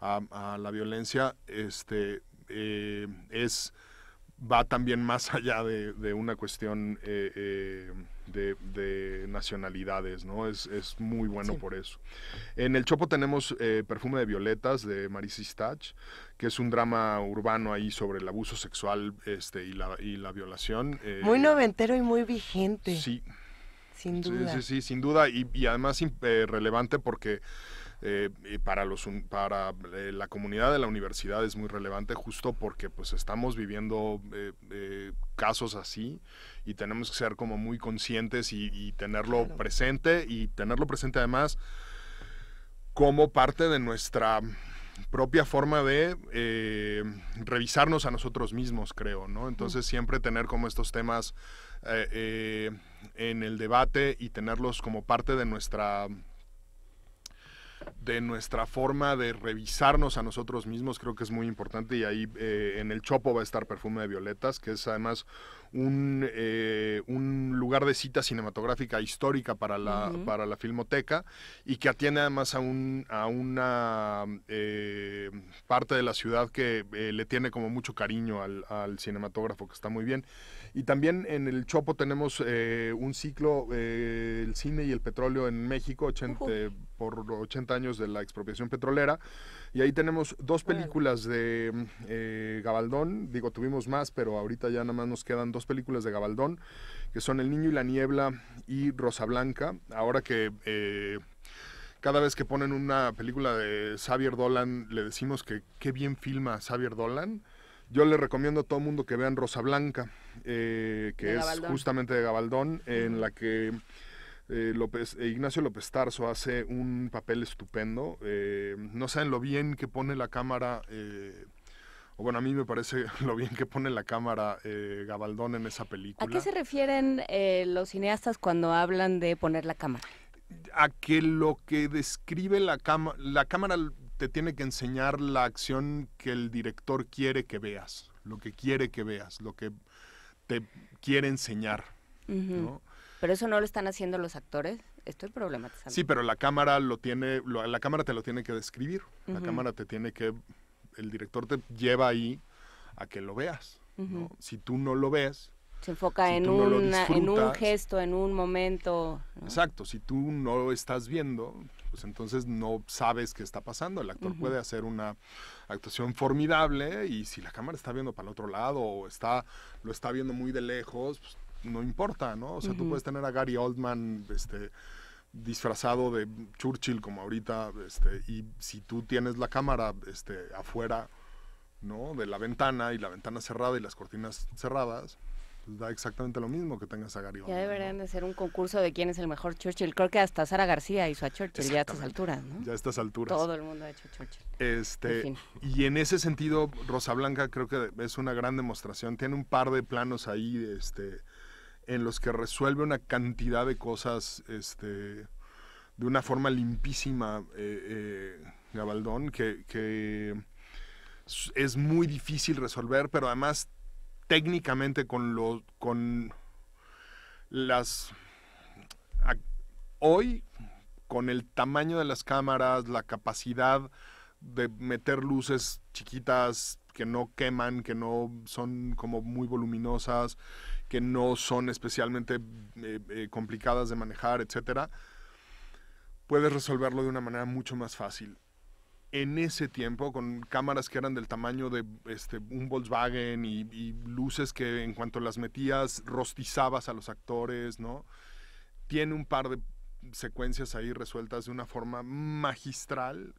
a la violencia, va también más allá de una cuestión de nacionalidades, ¿no? Es muy bueno por eso. En el Chopo tenemos Perfume de Violetas, de Marisa Stach, que es un drama urbano ahí sobre el abuso sexual y la violación. Muy noventero y muy vigente. Sí. Sin duda. Sí, sin duda. Y además relevante porque para la comunidad de la universidad es muy relevante, justo porque pues estamos viviendo casos así y tenemos que ser como muy conscientes y tenerlo presente, y tenerlo presente además como parte de nuestra propia forma de revisarnos a nosotros mismos, creo, ¿no? Entonces siempre tener como estos temas en el debate y tenerlos como parte de nuestra forma de revisarnos a nosotros mismos, creo que es muy importante. Y ahí en el Chopo va a estar Perfume de Violetas, que es además un lugar de cita cinematográfica histórica para la Filmoteca, y que atiende además a una parte de la ciudad que le tiene como mucho cariño al cinematógrafo, que está muy bien. Y también en el Chopo tenemos un ciclo, el cine y el petróleo en México, por 80 años de la expropiación petrolera. Y ahí tenemos dos películas de Gabaldón. Digo, tuvimos más, pero ahorita ya nada más nos quedan dos películas de Gabaldón, que son El Niño y la Niebla y Rosa Blanca. Ahora que cada vez que ponen una película de Xavier Dolan, le decimos que qué bien filma Xavier Dolan. Yo le recomiendo a todo el mundo que vean Rosa Blanca, que es justamente de Gabaldón, en la que Ignacio López Tarso hace un papel estupendo. No saben lo bien que pone la cámara, o bueno, a mí me parece lo bien que pone la cámara Gabaldón en esa película. ¿A qué se refieren los cineastas cuando hablan de poner la cámara? A que lo que describe la cámara te tiene que enseñar la acción que el director quiere que veas, lo que quiere que veas, lo que te quiere enseñar, ¿no? Pero eso no lo están haciendo los actores. Estoy problematizando. Sí, pero la cámara la cámara te lo tiene que describir. La cámara el director te lleva ahí a que lo veas, ¿no? Si tú no lo ves, se enfoca en un gesto, en un momento, ¿no? Exacto, si tú no lo estás viendo, pues entonces no sabes qué está pasando. El actor puede hacer una actuación formidable, y si la cámara está viendo para el otro lado o lo está viendo muy de lejos, pues no importa, ¿no? O sea, tú puedes tener a Gary Oldman disfrazado de Churchill como ahorita, y si tú tienes la cámara afuera, ¿no?, de la ventana, y la ventana cerrada y las cortinas cerradas, pues da exactamente lo mismo que tengas a Gary Oldman. Ya deberían de ser un concurso de quién es el mejor Churchill. Creo que hasta Sara García hizo a Churchill ya a estas alturas, ¿no? Ya a estas alturas. Todo el mundo ha hecho Churchill. En fin. Y en ese sentido, Rosa Blanca creo que es una gran demostración. Tiene un par de planos ahí, en los que resuelve una cantidad de cosas, de una forma limpísima, Gabaldón, que es muy difícil resolver, pero además técnicamente hoy, con el tamaño de las cámaras, la capacidad de meter luces chiquitas que no queman, que no son como muy voluminosas, que no son especialmente complicadas de manejar, etcétera, puedes resolverlo de una manera mucho más fácil. En ese tiempo, con cámaras que eran del tamaño de un Volkswagen y luces que en cuanto las metías rostizabas a los actores, ¿no? Tiene un par de secuencias ahí resueltas de una forma magistral,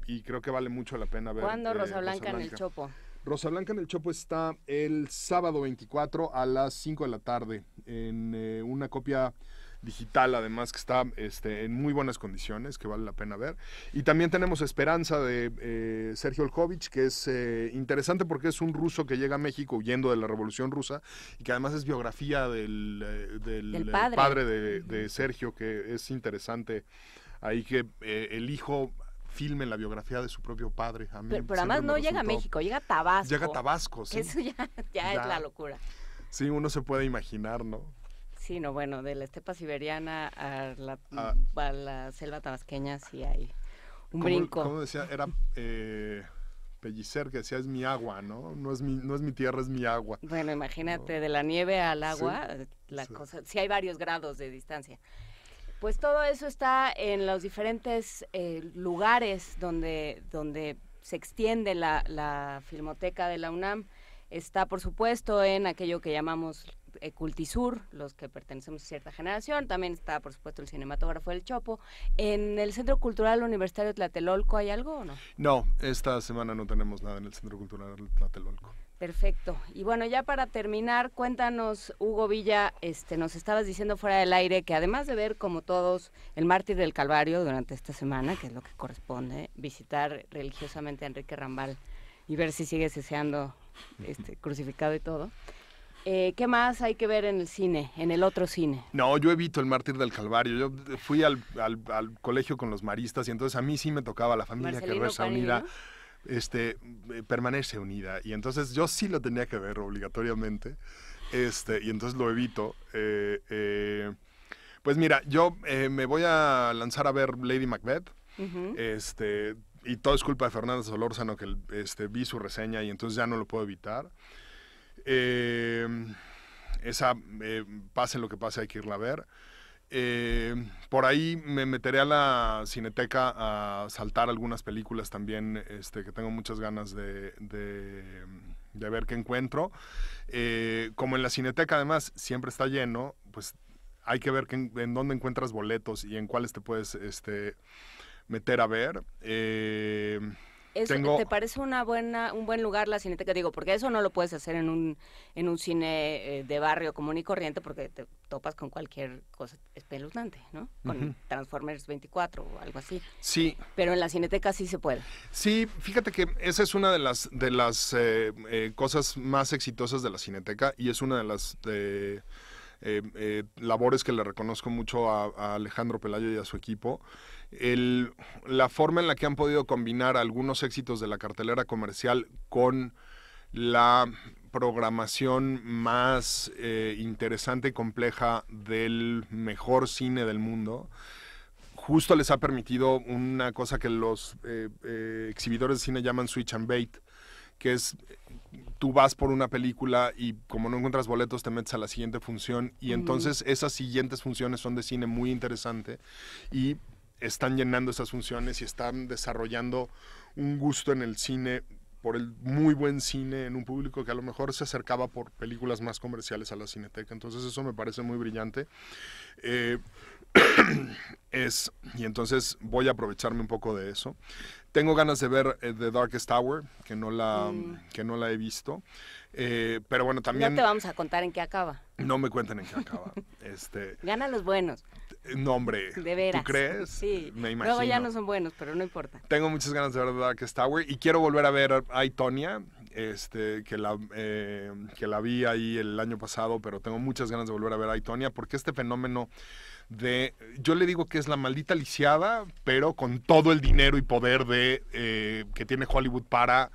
y creo que vale mucho la pena ver. ¿Cuándo Rosa Blanca en el Chopo? Rosa Blanca en el Chopo está el sábado 24 a las 5 de la tarde en una copia digital, además, que está en muy buenas condiciones, que vale la pena ver. Y también tenemos Esperanza de Sergio Olkovich, que es interesante porque es un ruso que llega a México huyendo de la Revolución Rusa y que además es biografía del padre de Sergio, que es interesante ahí que el hijo filme la biografía de su propio padre. A mí pero además no llega a México, llega a Tabasco. Llega a Tabasco, sí. Eso ya es la locura. Sí, uno se puede imaginar, ¿no? Sí, no, bueno, de la estepa siberiana a la selva tabasqueña sí hay un brinco. ¿Cómo decía? Era Pellicer, que decía, es mi agua, ¿no? No es mi tierra, es mi agua. Bueno, imagínate, ¿no? De la nieve al agua, sí, cosa, sí hay varios grados de distancia. Pues todo eso está en los diferentes lugares donde se extiende la Filmoteca de la UNAM. Está, por supuesto, en aquello que llamamos Cultisur, los que pertenecemos a cierta generación. También está, por supuesto, el Cinematógrafo del Chopo. ¿En el Centro Cultural Universitario Tlatelolco hay algo o no? No, esta semana no tenemos nada en el Centro Cultural Tlatelolco. Perfecto. Y bueno, ya para terminar, cuéntanos, Hugo Villa, nos estabas diciendo fuera del aire que además de ver, como todos, el Mártir del Calvario durante esta semana, que es lo que corresponde, visitar religiosamente a Enrique Rambal y ver si sigue deseando crucificado y todo. ¿Qué más hay que ver en el cine, en el otro cine? No, yo evito el Mártir del Calvario. Yo fui al colegio con los maristas y entonces a mí sí me tocaba la familia que reza unida. Permanece unida, y entonces yo sí lo tenía que ver obligatoriamente, y entonces lo evito. Pues mira, yo me voy a lanzar a ver Lady Macbeth, y todo es culpa de Fernanda Solórzano, que vi su reseña y entonces ya no lo puedo evitar. Esa, pase lo que pase, hay que irla a ver. Por ahí me meteré a la Cineteca a saltar algunas películas también, que tengo muchas ganas de ver qué encuentro. Como en la Cineteca además siempre está lleno, pues hay que ver en dónde encuentras boletos y en cuáles te puedes meter a ver. ¿Te parece un buen lugar la Cineteca? Digo, porque eso no lo puedes hacer en un cine de barrio común y corriente, porque te topas con cualquier cosa espeluznante, ¿no? Con Transformers 24 o algo así. Sí. Pero en la Cineteca sí se puede. Sí, fíjate que esa es una de las cosas más exitosas de la Cineteca, y es una de las labores que le reconozco mucho a Alejandro Pelayo y a su equipo. La forma en la que han podido combinar algunos éxitos de la cartelera comercial con la programación más interesante y compleja del mejor cine del mundo, justo les ha permitido una cosa que los exhibidores de cine llaman switch and bait, que es, tú vas por una película y como no encuentras boletos te metes a la siguiente función, y entonces esas siguientes funciones son de cine muy interesante y están llenando esas funciones y están desarrollando un gusto en el cine por el muy buen cine en un público que a lo mejor se acercaba por películas más comerciales a la Cineteca. Entonces eso me parece muy brillante. Y entonces voy a aprovecharme un poco de eso. Tengo ganas de ver The Darkest Hour, que no la he visto. Pero bueno, también... No te vamos a contar en qué acaba. No me cuenten en qué acaba. Ganan los buenos. No, hombre. De veras. ¿Tú crees? Sí. Me imagino. Luego ya no son buenos, pero no importa. Tengo muchas ganas de ver The Darkest Tower y quiero volver a ver I, Tonya, que la vi ahí el año pasado, pero tengo muchas ganas de volver a ver I, Tonya, porque este fenómeno yo le digo que es la maldita lisiada, pero con todo el dinero y poder que tiene Hollywood para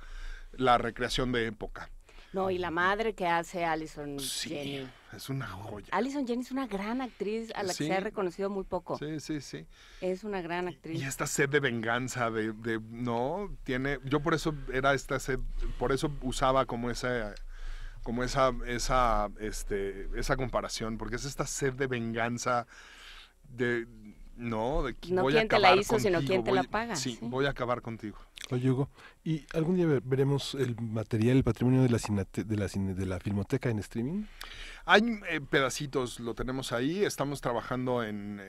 la recreación de época. No, y la madre que hace Alison Jenny. es una joya. Allison Janney es una gran actriz a la que se ha reconocido muy poco. Sí. Es una gran actriz. Y esta sed de venganza, no, tiene, yo por eso era esta sed, por eso usaba como esa comparación, porque es esta sed de venganza no voy quién a te la acabar hizo, contigo, sino quién te la paga. Sí, voy a acabar contigo. Oye, Hugo, ¿y algún día veremos el material, el patrimonio de la Filmoteca en streaming? Hay pedacitos, lo tenemos ahí, estamos trabajando en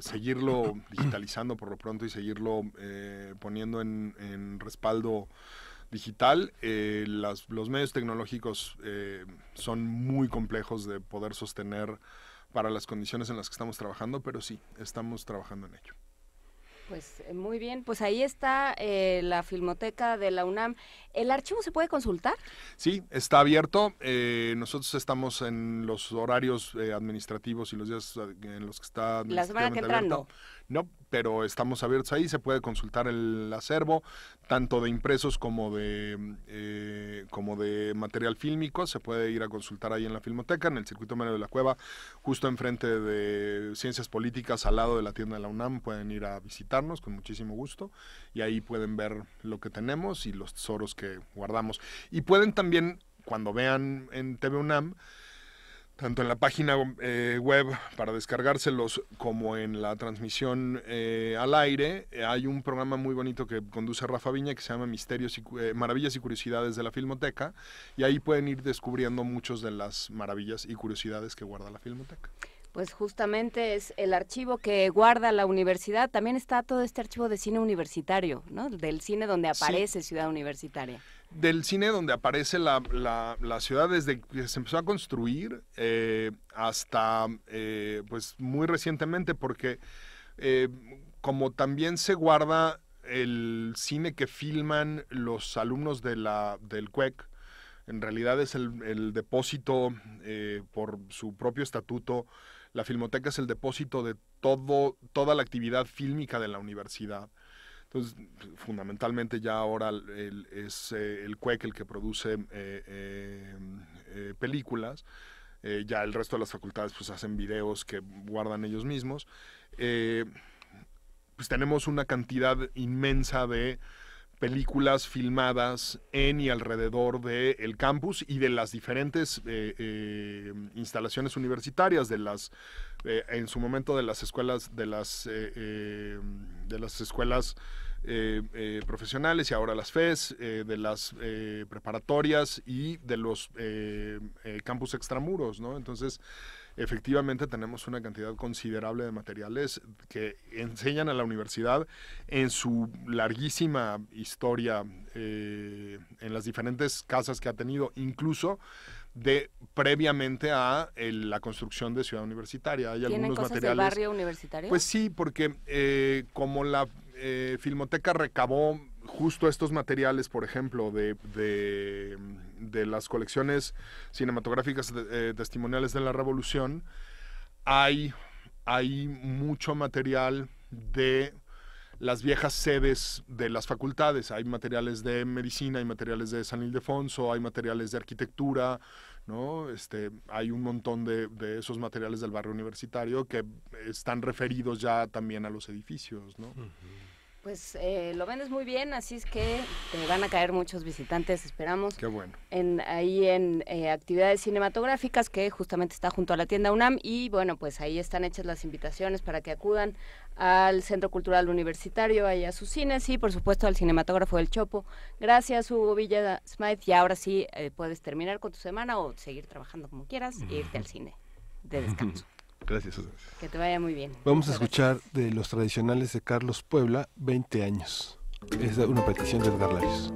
seguirlo digitalizando por lo pronto y seguirlo poniendo en respaldo digital. Los medios tecnológicos son muy complejos de poder sostener para las condiciones en las que estamos trabajando, pero sí, estamos trabajando en ello. Pues muy bien, pues ahí está la Filmoteca de la UNAM. ¿El archivo se puede consultar? Sí, está abierto. Nosotros estamos en los horarios administrativos y los días en los que está la semana que entra no, pero estamos abiertos ahí. Se puede consultar el acervo, tanto de impresos como de material fílmico. Se puede ir a consultar ahí en la Filmoteca, en el Circuito Mario de la Cueva, justo enfrente de Ciencias Políticas, al lado de la tienda de la UNAM. Pueden ir a visitarnos con muchísimo gusto y ahí pueden ver lo que tenemos y los tesoros que guardamos. Y pueden también, cuando vean en TV UNAM, tanto en la página web para descargárselos como en la transmisión al aire, hay un programa muy bonito que conduce Rafa Viña que se llama Maravillas y Curiosidades de la Filmoteca, y ahí pueden ir descubriendo muchos de las maravillas y curiosidades que guarda la Filmoteca. Pues justamente es el archivo que guarda la universidad. También está todo este archivo de cine universitario, ¿no? Del cine donde aparece Ciudad Universitaria. Del cine donde aparece la ciudad desde que se empezó a construir hasta pues muy recientemente, porque como también se guarda el cine que filman los alumnos del CUEC, en realidad es el depósito por su propio estatuto. La Filmoteca es el depósito de toda la actividad fílmica de la universidad. Entonces, fundamentalmente ya ahora es el CUEC el que produce películas. Ya el resto de las facultades pues hacen videos que guardan ellos mismos. Pues tenemos una cantidad inmensa de películas filmadas en y alrededor del campus y de las diferentes instalaciones universitarias, en su momento de las escuelas profesionales y ahora las FES, de las preparatorias y de los campus extramuros, ¿no? Entonces, efectivamente tenemos una cantidad considerable de materiales que enseñan a la universidad en su larguísima historia, en las diferentes casas que ha tenido, incluso previamente a la construcción de Ciudad Universitaria. Hay ¿Tienen algunos cosas materiales del barrio universitario? Pues sí, porque como la Filmoteca recabó justo estos materiales, por ejemplo, de las colecciones cinematográficas testimoniales de la Revolución, hay mucho material de las viejas sedes de las facultades. Hay materiales de medicina, hay materiales de San Ildefonso, hay materiales de arquitectura, ¿no? Hay un montón de esos materiales del barrio universitario que están referidos ya también a los edificios, ¿no? Pues lo vendes muy bien, así es que te van a caer muchos visitantes, esperamos. Qué bueno. Ahí en actividades cinematográficas, que justamente está junto a la tienda UNAM, y bueno, pues ahí están hechas las invitaciones para que acudan al Centro Cultural Universitario, ahí a sus cines, y por supuesto al cinematógrafo del Chopo. Gracias, Hugo Villa Smythe, y ahora sí puedes terminar con tu semana o seguir trabajando como quieras e irte al cine de descanso. Gracias. Que te vaya muy bien. Vamos a escuchar de los tradicionales de Carlos Puebla, 20 años. Es una petición de Edgar Larios.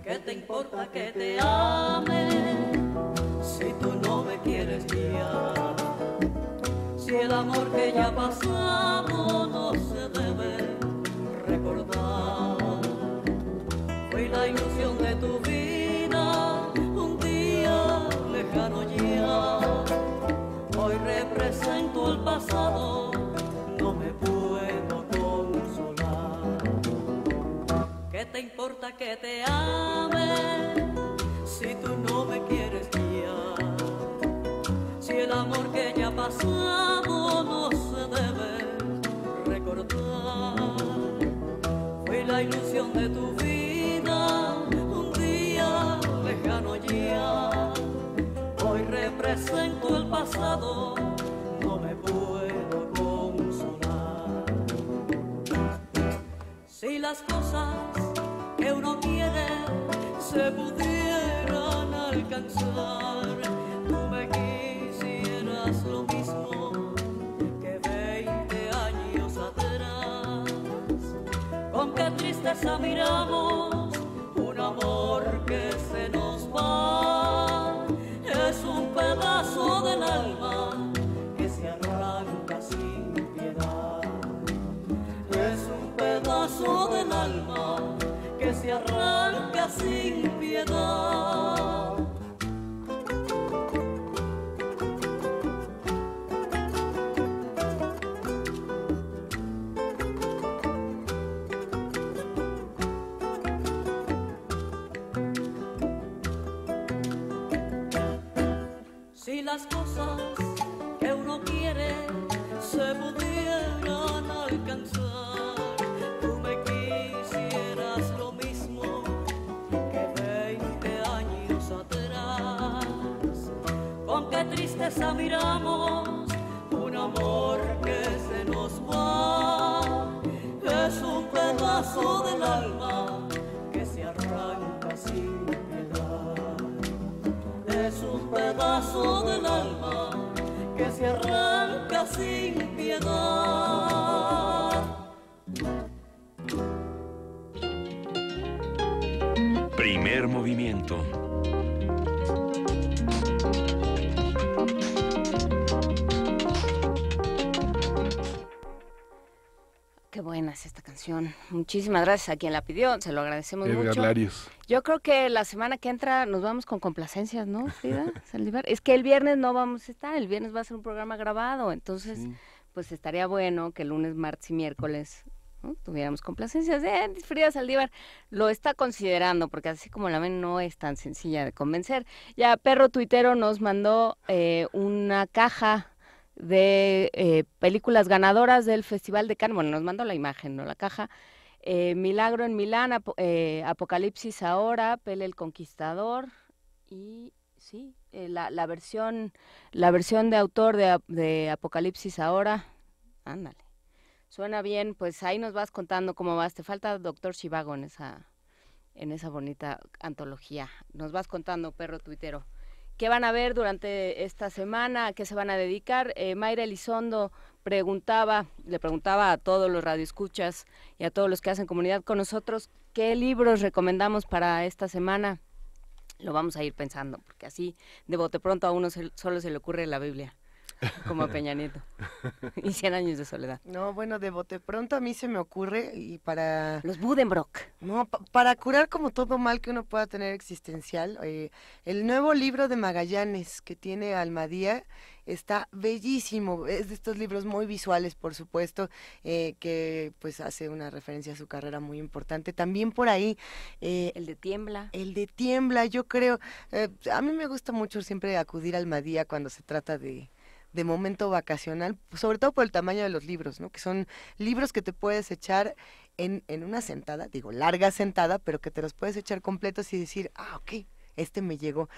¿Qué te importa que te ame si tú no me quieres guiar? Si el amor que ya pasamos no se debe recordar. Fui la ilusión de tu vida, un día lejano ya. Hoy representa represento el pasado, no me puedo consolar. ¿Qué te importa que te ame si tú no me quieres ya? Si el amor que ya ha pasado no se debe recordar. Fui la ilusión de tu vida, un día lejano ya. Hoy represento el pasado, no me puedo consolar. Si las cosas que uno quiere se pudieran alcanzar, tú me quisieras lo mismo que 20 años atrás. Con qué tristeza miramos un amor que se nos va. Es un pedazo del alma que se arranca sin piedad. Es un pedazo del alma que se arranca sin piedad. Si las cosas que uno quiere se pudieran alcanzar, tú me quisieras lo mismo que 20 años atrás. Con qué tristeza miramos un amor que se nos va. Es un pedazo del alma que se arranca sin piedad. Es un pedazo del alma que se arranca sin piedad. Primer movimiento. Qué buena es esta canción. Muchísimas gracias a quien la pidió, se lo agradecemos Edgar mucho. Larios. Yo creo que la semana que entra nos vamos con complacencias, ¿no, Frida Saldívar? Es que el viernes no vamos a estar, el viernes va a ser un programa grabado, entonces pues estaría bueno que el lunes, martes y miércoles, ¿no?, tuviéramos complacencias. Frida Saldívar lo está considerando, porque así como la ven no es tan sencilla de convencer. Ya Perro Tuitero nos mandó una caja de películas ganadoras del Festival de Cannes. Bueno, nos mandó la imagen, no la caja. Milagro en Milán, Apocalipsis ahora, Pele el Conquistador y sí, la versión de autor de Apocalipsis ahora. Ándale, suena bien. Pues ahí nos vas contando cómo vas. Te falta Doctor Zhivago en esa bonita antología. Nos vas contando, Perro Tuitero. ¿Qué van a ver durante esta semana? ¿A qué se van a dedicar? Mayra Elizondo le preguntaba a todos los radioescuchas y a todos los que hacen comunidad con nosotros, ¿qué libros recomendamos para esta semana? Lo vamos a ir pensando, porque así de bote pronto a uno solo se le ocurre la Biblia, como a Peña Nieto, y 100 años de soledad. No, bueno, de bote pronto a mí se me ocurre, y para... Los Buddenbrook. No, para curar como todo mal que uno pueda tener existencial, el nuevo libro de Magallanes que tiene Almadía está bellísimo. Es de estos libros muy visuales, por supuesto, que pues hace una referencia a su carrera muy importante. También por ahí... el de Tiembla. El de Tiembla, yo creo. A mí me gusta mucho siempre acudir a Almadía cuando se trata de momento vacacional, sobre todo por el tamaño de los libros, ¿no? Que son libros que te puedes echar en una sentada, digo, larga sentada, pero que te los puedes echar completos y decir, ok, este me llegó.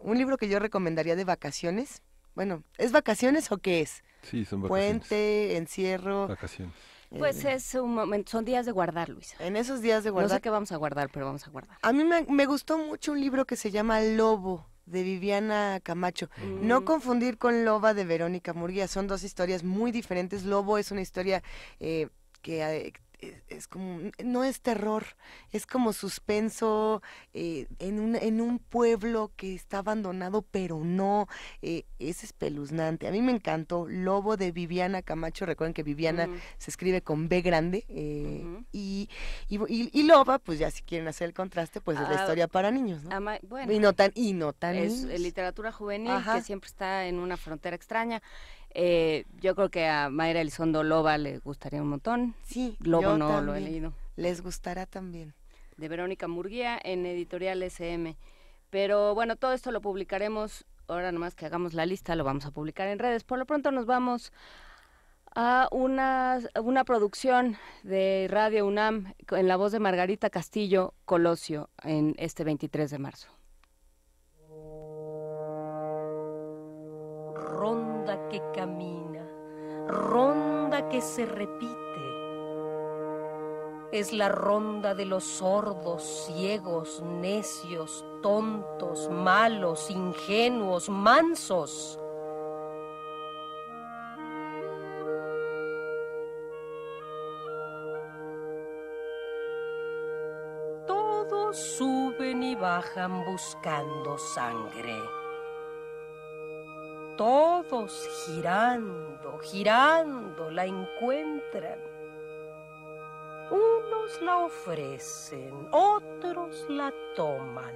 Un libro que yo recomendaría de vacaciones, bueno, ¿es vacaciones o qué es? Sí, son vacaciones. Puente, encierro. Vacaciones. Pues es un momento, son días de guardar, Luisa. En esos días de guardar. No sé qué vamos a guardar, pero vamos a guardar. A mí me gustó mucho un libro que se llama Lobo, de Viviana Camacho. No confundir con Loba de Verónica Murguía, son dos historias muy diferentes. Lobo es una historia que es como, no es terror, es como suspenso en un pueblo que está abandonado, pero no, es espeluznante. A mí me encantó Lobo de Viviana Camacho. Recuerden que Viviana se escribe con B grande, y Loba, pues ya si quieren hacer el contraste, pues es la historia para niños, ¿no? Bueno, y no tan es niños. literatura juvenil. Ajá. Que siempre está en una frontera extraña. Yo creo que a Mayra Elizondo Loba le gustaría un montón. Sí, Lobo yo no lo he también. leído. Les gustará también. De Verónica Murguía en Editorial SM. Pero bueno, todo esto lo publicaremos, ahora nomás que hagamos la lista, lo vamos a publicar en redes. Por lo pronto nos vamos a una producción de Radio UNAM en la voz de Margarita Castillo Colosio en este 23 de marzo. Ronda que camina, ronda que se repite. Es la ronda de los sordos, ciegos, necios, tontos, malos, ingenuos, mansos. Todos suben y bajan buscando sangre. Todos girando, girando la encuentran. Unos la ofrecen, otros la toman.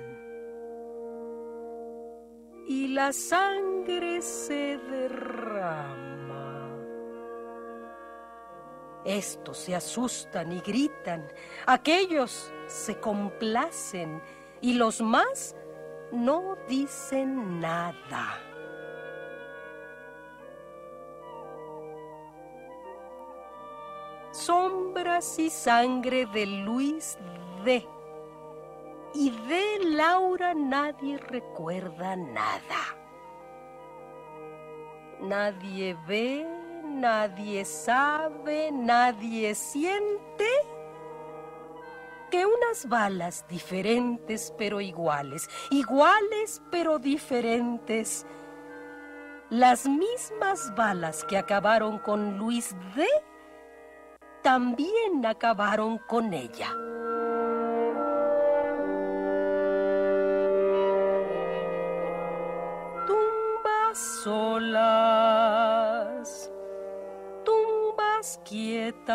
Y la sangre se derrama. Estos se asustan y gritan, aquellos se complacen y los más no dicen nada. Sombras y sangre de Luis D. Y de Laura nadie recuerda nada. Nadie ve, nadie sabe, nadie siente que unas balas diferentes pero iguales, iguales pero diferentes, las mismas balas que acabaron con Luis D. también acabaron con ella. Tumbas solas, tumbas quietas,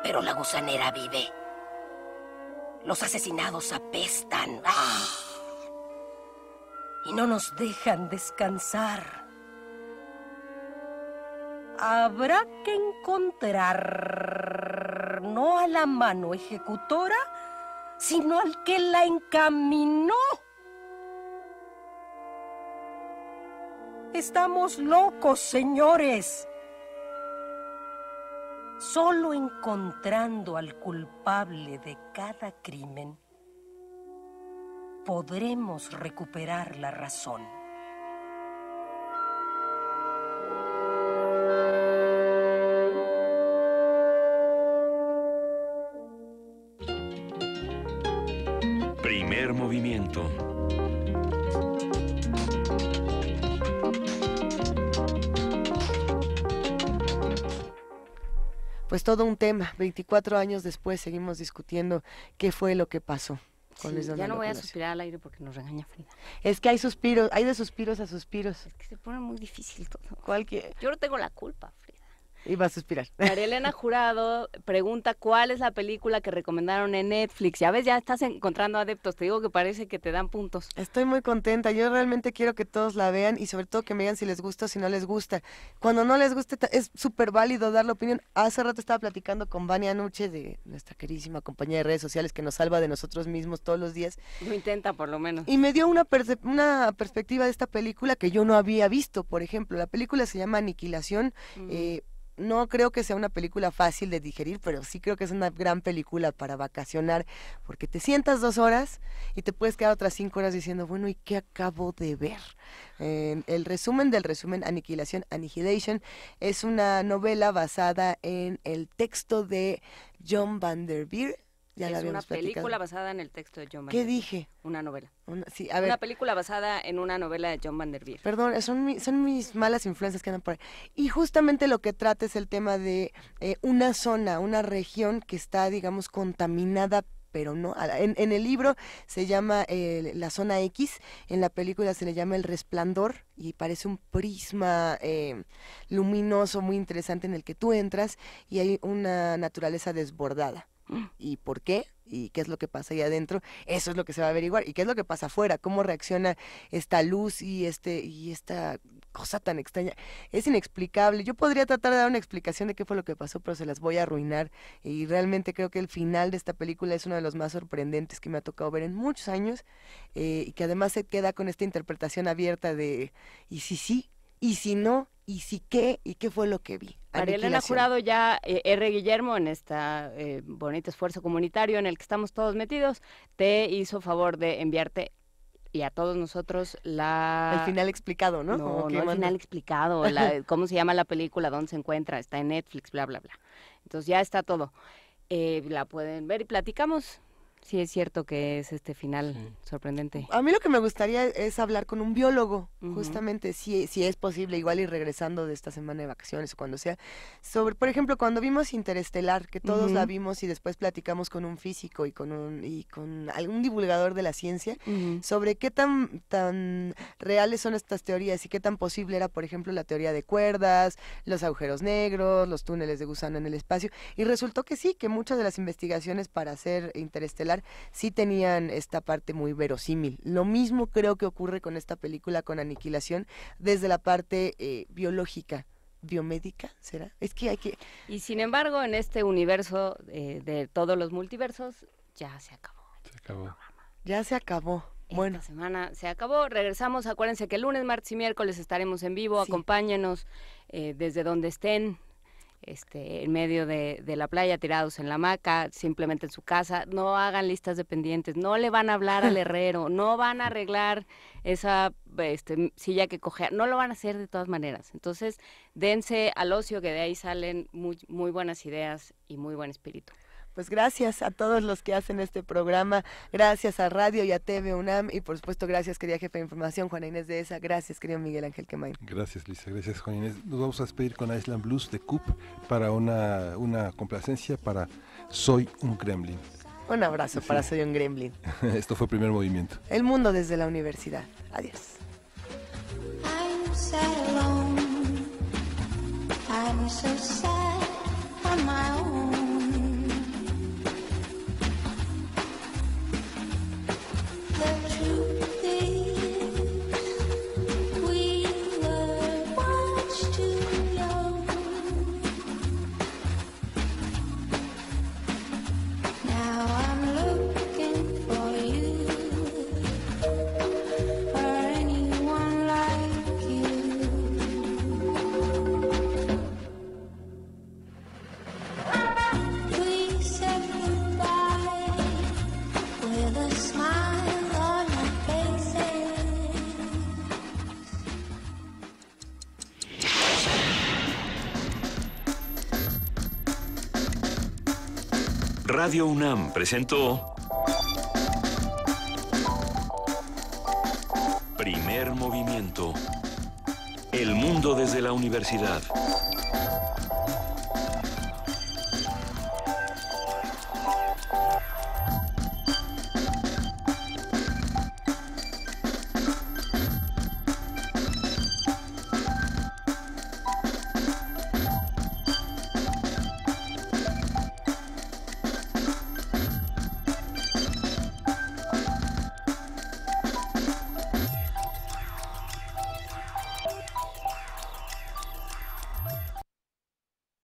pero la gusanera vive. Los asesinados apestan. ¡Ah! Y no nos dejan descansar. Habrá que encontrar no a la mano ejecutora, sino al que la encaminó. Estamos locos, señores. Solo encontrando al culpable de cada crimen podremos recuperar la razón. Primer movimiento. Pues todo un tema. 24 años después seguimos discutiendo qué fue lo que pasó. Sí, ya no voy a suspirar al aire porque nos regaña Frida. Es que hay suspiros, hay de suspiros a suspiros. Es que se pone muy difícil todo. Cualquier... Yo no tengo la culpa, Frida. Iba a suspirar. María Elena Jurado pregunta cuál es la película que recomendaron en Netflix. Ya ves, ya estás encontrando adeptos. Te digo que parece que te dan puntos. Estoy muy contenta. Yo realmente quiero que todos la vean y sobre todo que me digan si les gusta o si no les gusta. Cuando no les guste es súper válido dar la opinión. Hace rato estaba platicando con Vania Nuche, de nuestra queridísima compañía de redes sociales que nos salva de nosotros mismos todos los días. Lo intenta por lo menos. Y me dio una perspectiva de esta película que yo no había visto. Por ejemplo, la película se llama Aniquilación. No creo que sea una película fácil de digerir, pero sí creo que es una gran película para vacacionar, porque te sientas 2 horas y te puedes quedar otras 5 horas diciendo, bueno, ¿y qué acabo de ver? El resumen del resumen, Aniquilación, Annihilation, es una novela basada en el texto de John Vanderveer. Ya es una película basada en el texto de John ¿Qué Vanderveer. dije? Una novela. Sí, a ver. Una película basada en una novela de John Vanderveer. Perdón, son mis malas influencias que andan por ahí. Y justamente lo que trata es el tema de una zona, una región que está, digamos, contaminada, pero no. En el libro se llama la zona X, en la película se le llama El Resplandor y parece un prisma luminoso muy interesante en el que tú entras y hay una naturaleza desbordada. ¿Y por qué? ¿Y qué es lo que pasa ahí adentro? Eso es lo que se va a averiguar. ¿Y qué es lo que pasa afuera? ¿Cómo reacciona esta luz y esta cosa tan extraña, es inexplicable. Yo podría tratar de dar una explicación de qué fue lo que pasó, pero se las voy a arruinar, y realmente creo que el final de esta película es uno de los más sorprendentes que me ha tocado ver en muchos años, y que además se queda con esta interpretación abierta de y si sí, y si no, y si qué, y qué fue lo que vi. María Elena Jurado, ya R. Guillermo, en este bonito esfuerzo comunitario en el que estamos todos metidos, te hizo favor de enviarte y a todos nosotros el final explicado, ¿no? No, el final explicado, cómo se llama la película, dónde se encuentra, está en Netflix, bla, bla, bla. Entonces ya está todo. La pueden ver y platicamos. Sí, es cierto que es este final sorprendente. A mí lo que me gustaría es hablar con un biólogo, justamente, si es posible, igual y regresando de esta semana de vacaciones o cuando sea, sobre, por ejemplo, cuando vimos Interestelar, que todos la vimos y después platicamos con un físico y con algún divulgador de la ciencia, sobre qué tan reales son estas teorías y qué tan posible era, por ejemplo, la teoría de cuerdas, los agujeros negros, los túneles de gusano en el espacio, y resultó que sí, que muchas de las investigaciones para hacer Interestelar sí tenían esta parte muy verosímil. Lo mismo creo que ocurre con esta película, con Aniquilación, desde la parte biológica, biomédica, ¿será? Es que hay que... Y sin embargo, en este universo de todos los multiversos, ya se acabó. Ya se acabó. Bueno, esta semana se acabó. Regresamos. Acuérdense que el lunes, martes y miércoles estaremos en vivo. Sí. Acompáñenos desde donde estén. En medio de la playa, tirados en la hamaca, simplemente en su casa. No hagan listas de pendientes, no le van a hablar al herrero, no van a arreglar esa silla que cojea, no lo van a hacer de todas maneras. Entonces, dense al ocio, que de ahí salen muy, muy buenas ideas y muy buen espíritu. Pues gracias a todos los que hacen este programa, gracias a Radio y a TV UNAM, y por supuesto gracias, querida jefa de información, Juana Inés de ESA, gracias, querido Miguel Ángel Quemain. Gracias, Luisa, gracias, Juana Inés. Nos vamos a despedir con Island Blues de Coop para una complacencia para Soy un Gremlin. Un abrazo para Soy un Gremlin. Esto fue Primer Movimiento. El mundo desde la universidad. Adiós. I'm sad alone. I'm so sad on my own. Radio UNAM presentó Primer Movimiento. El mundo desde la universidad.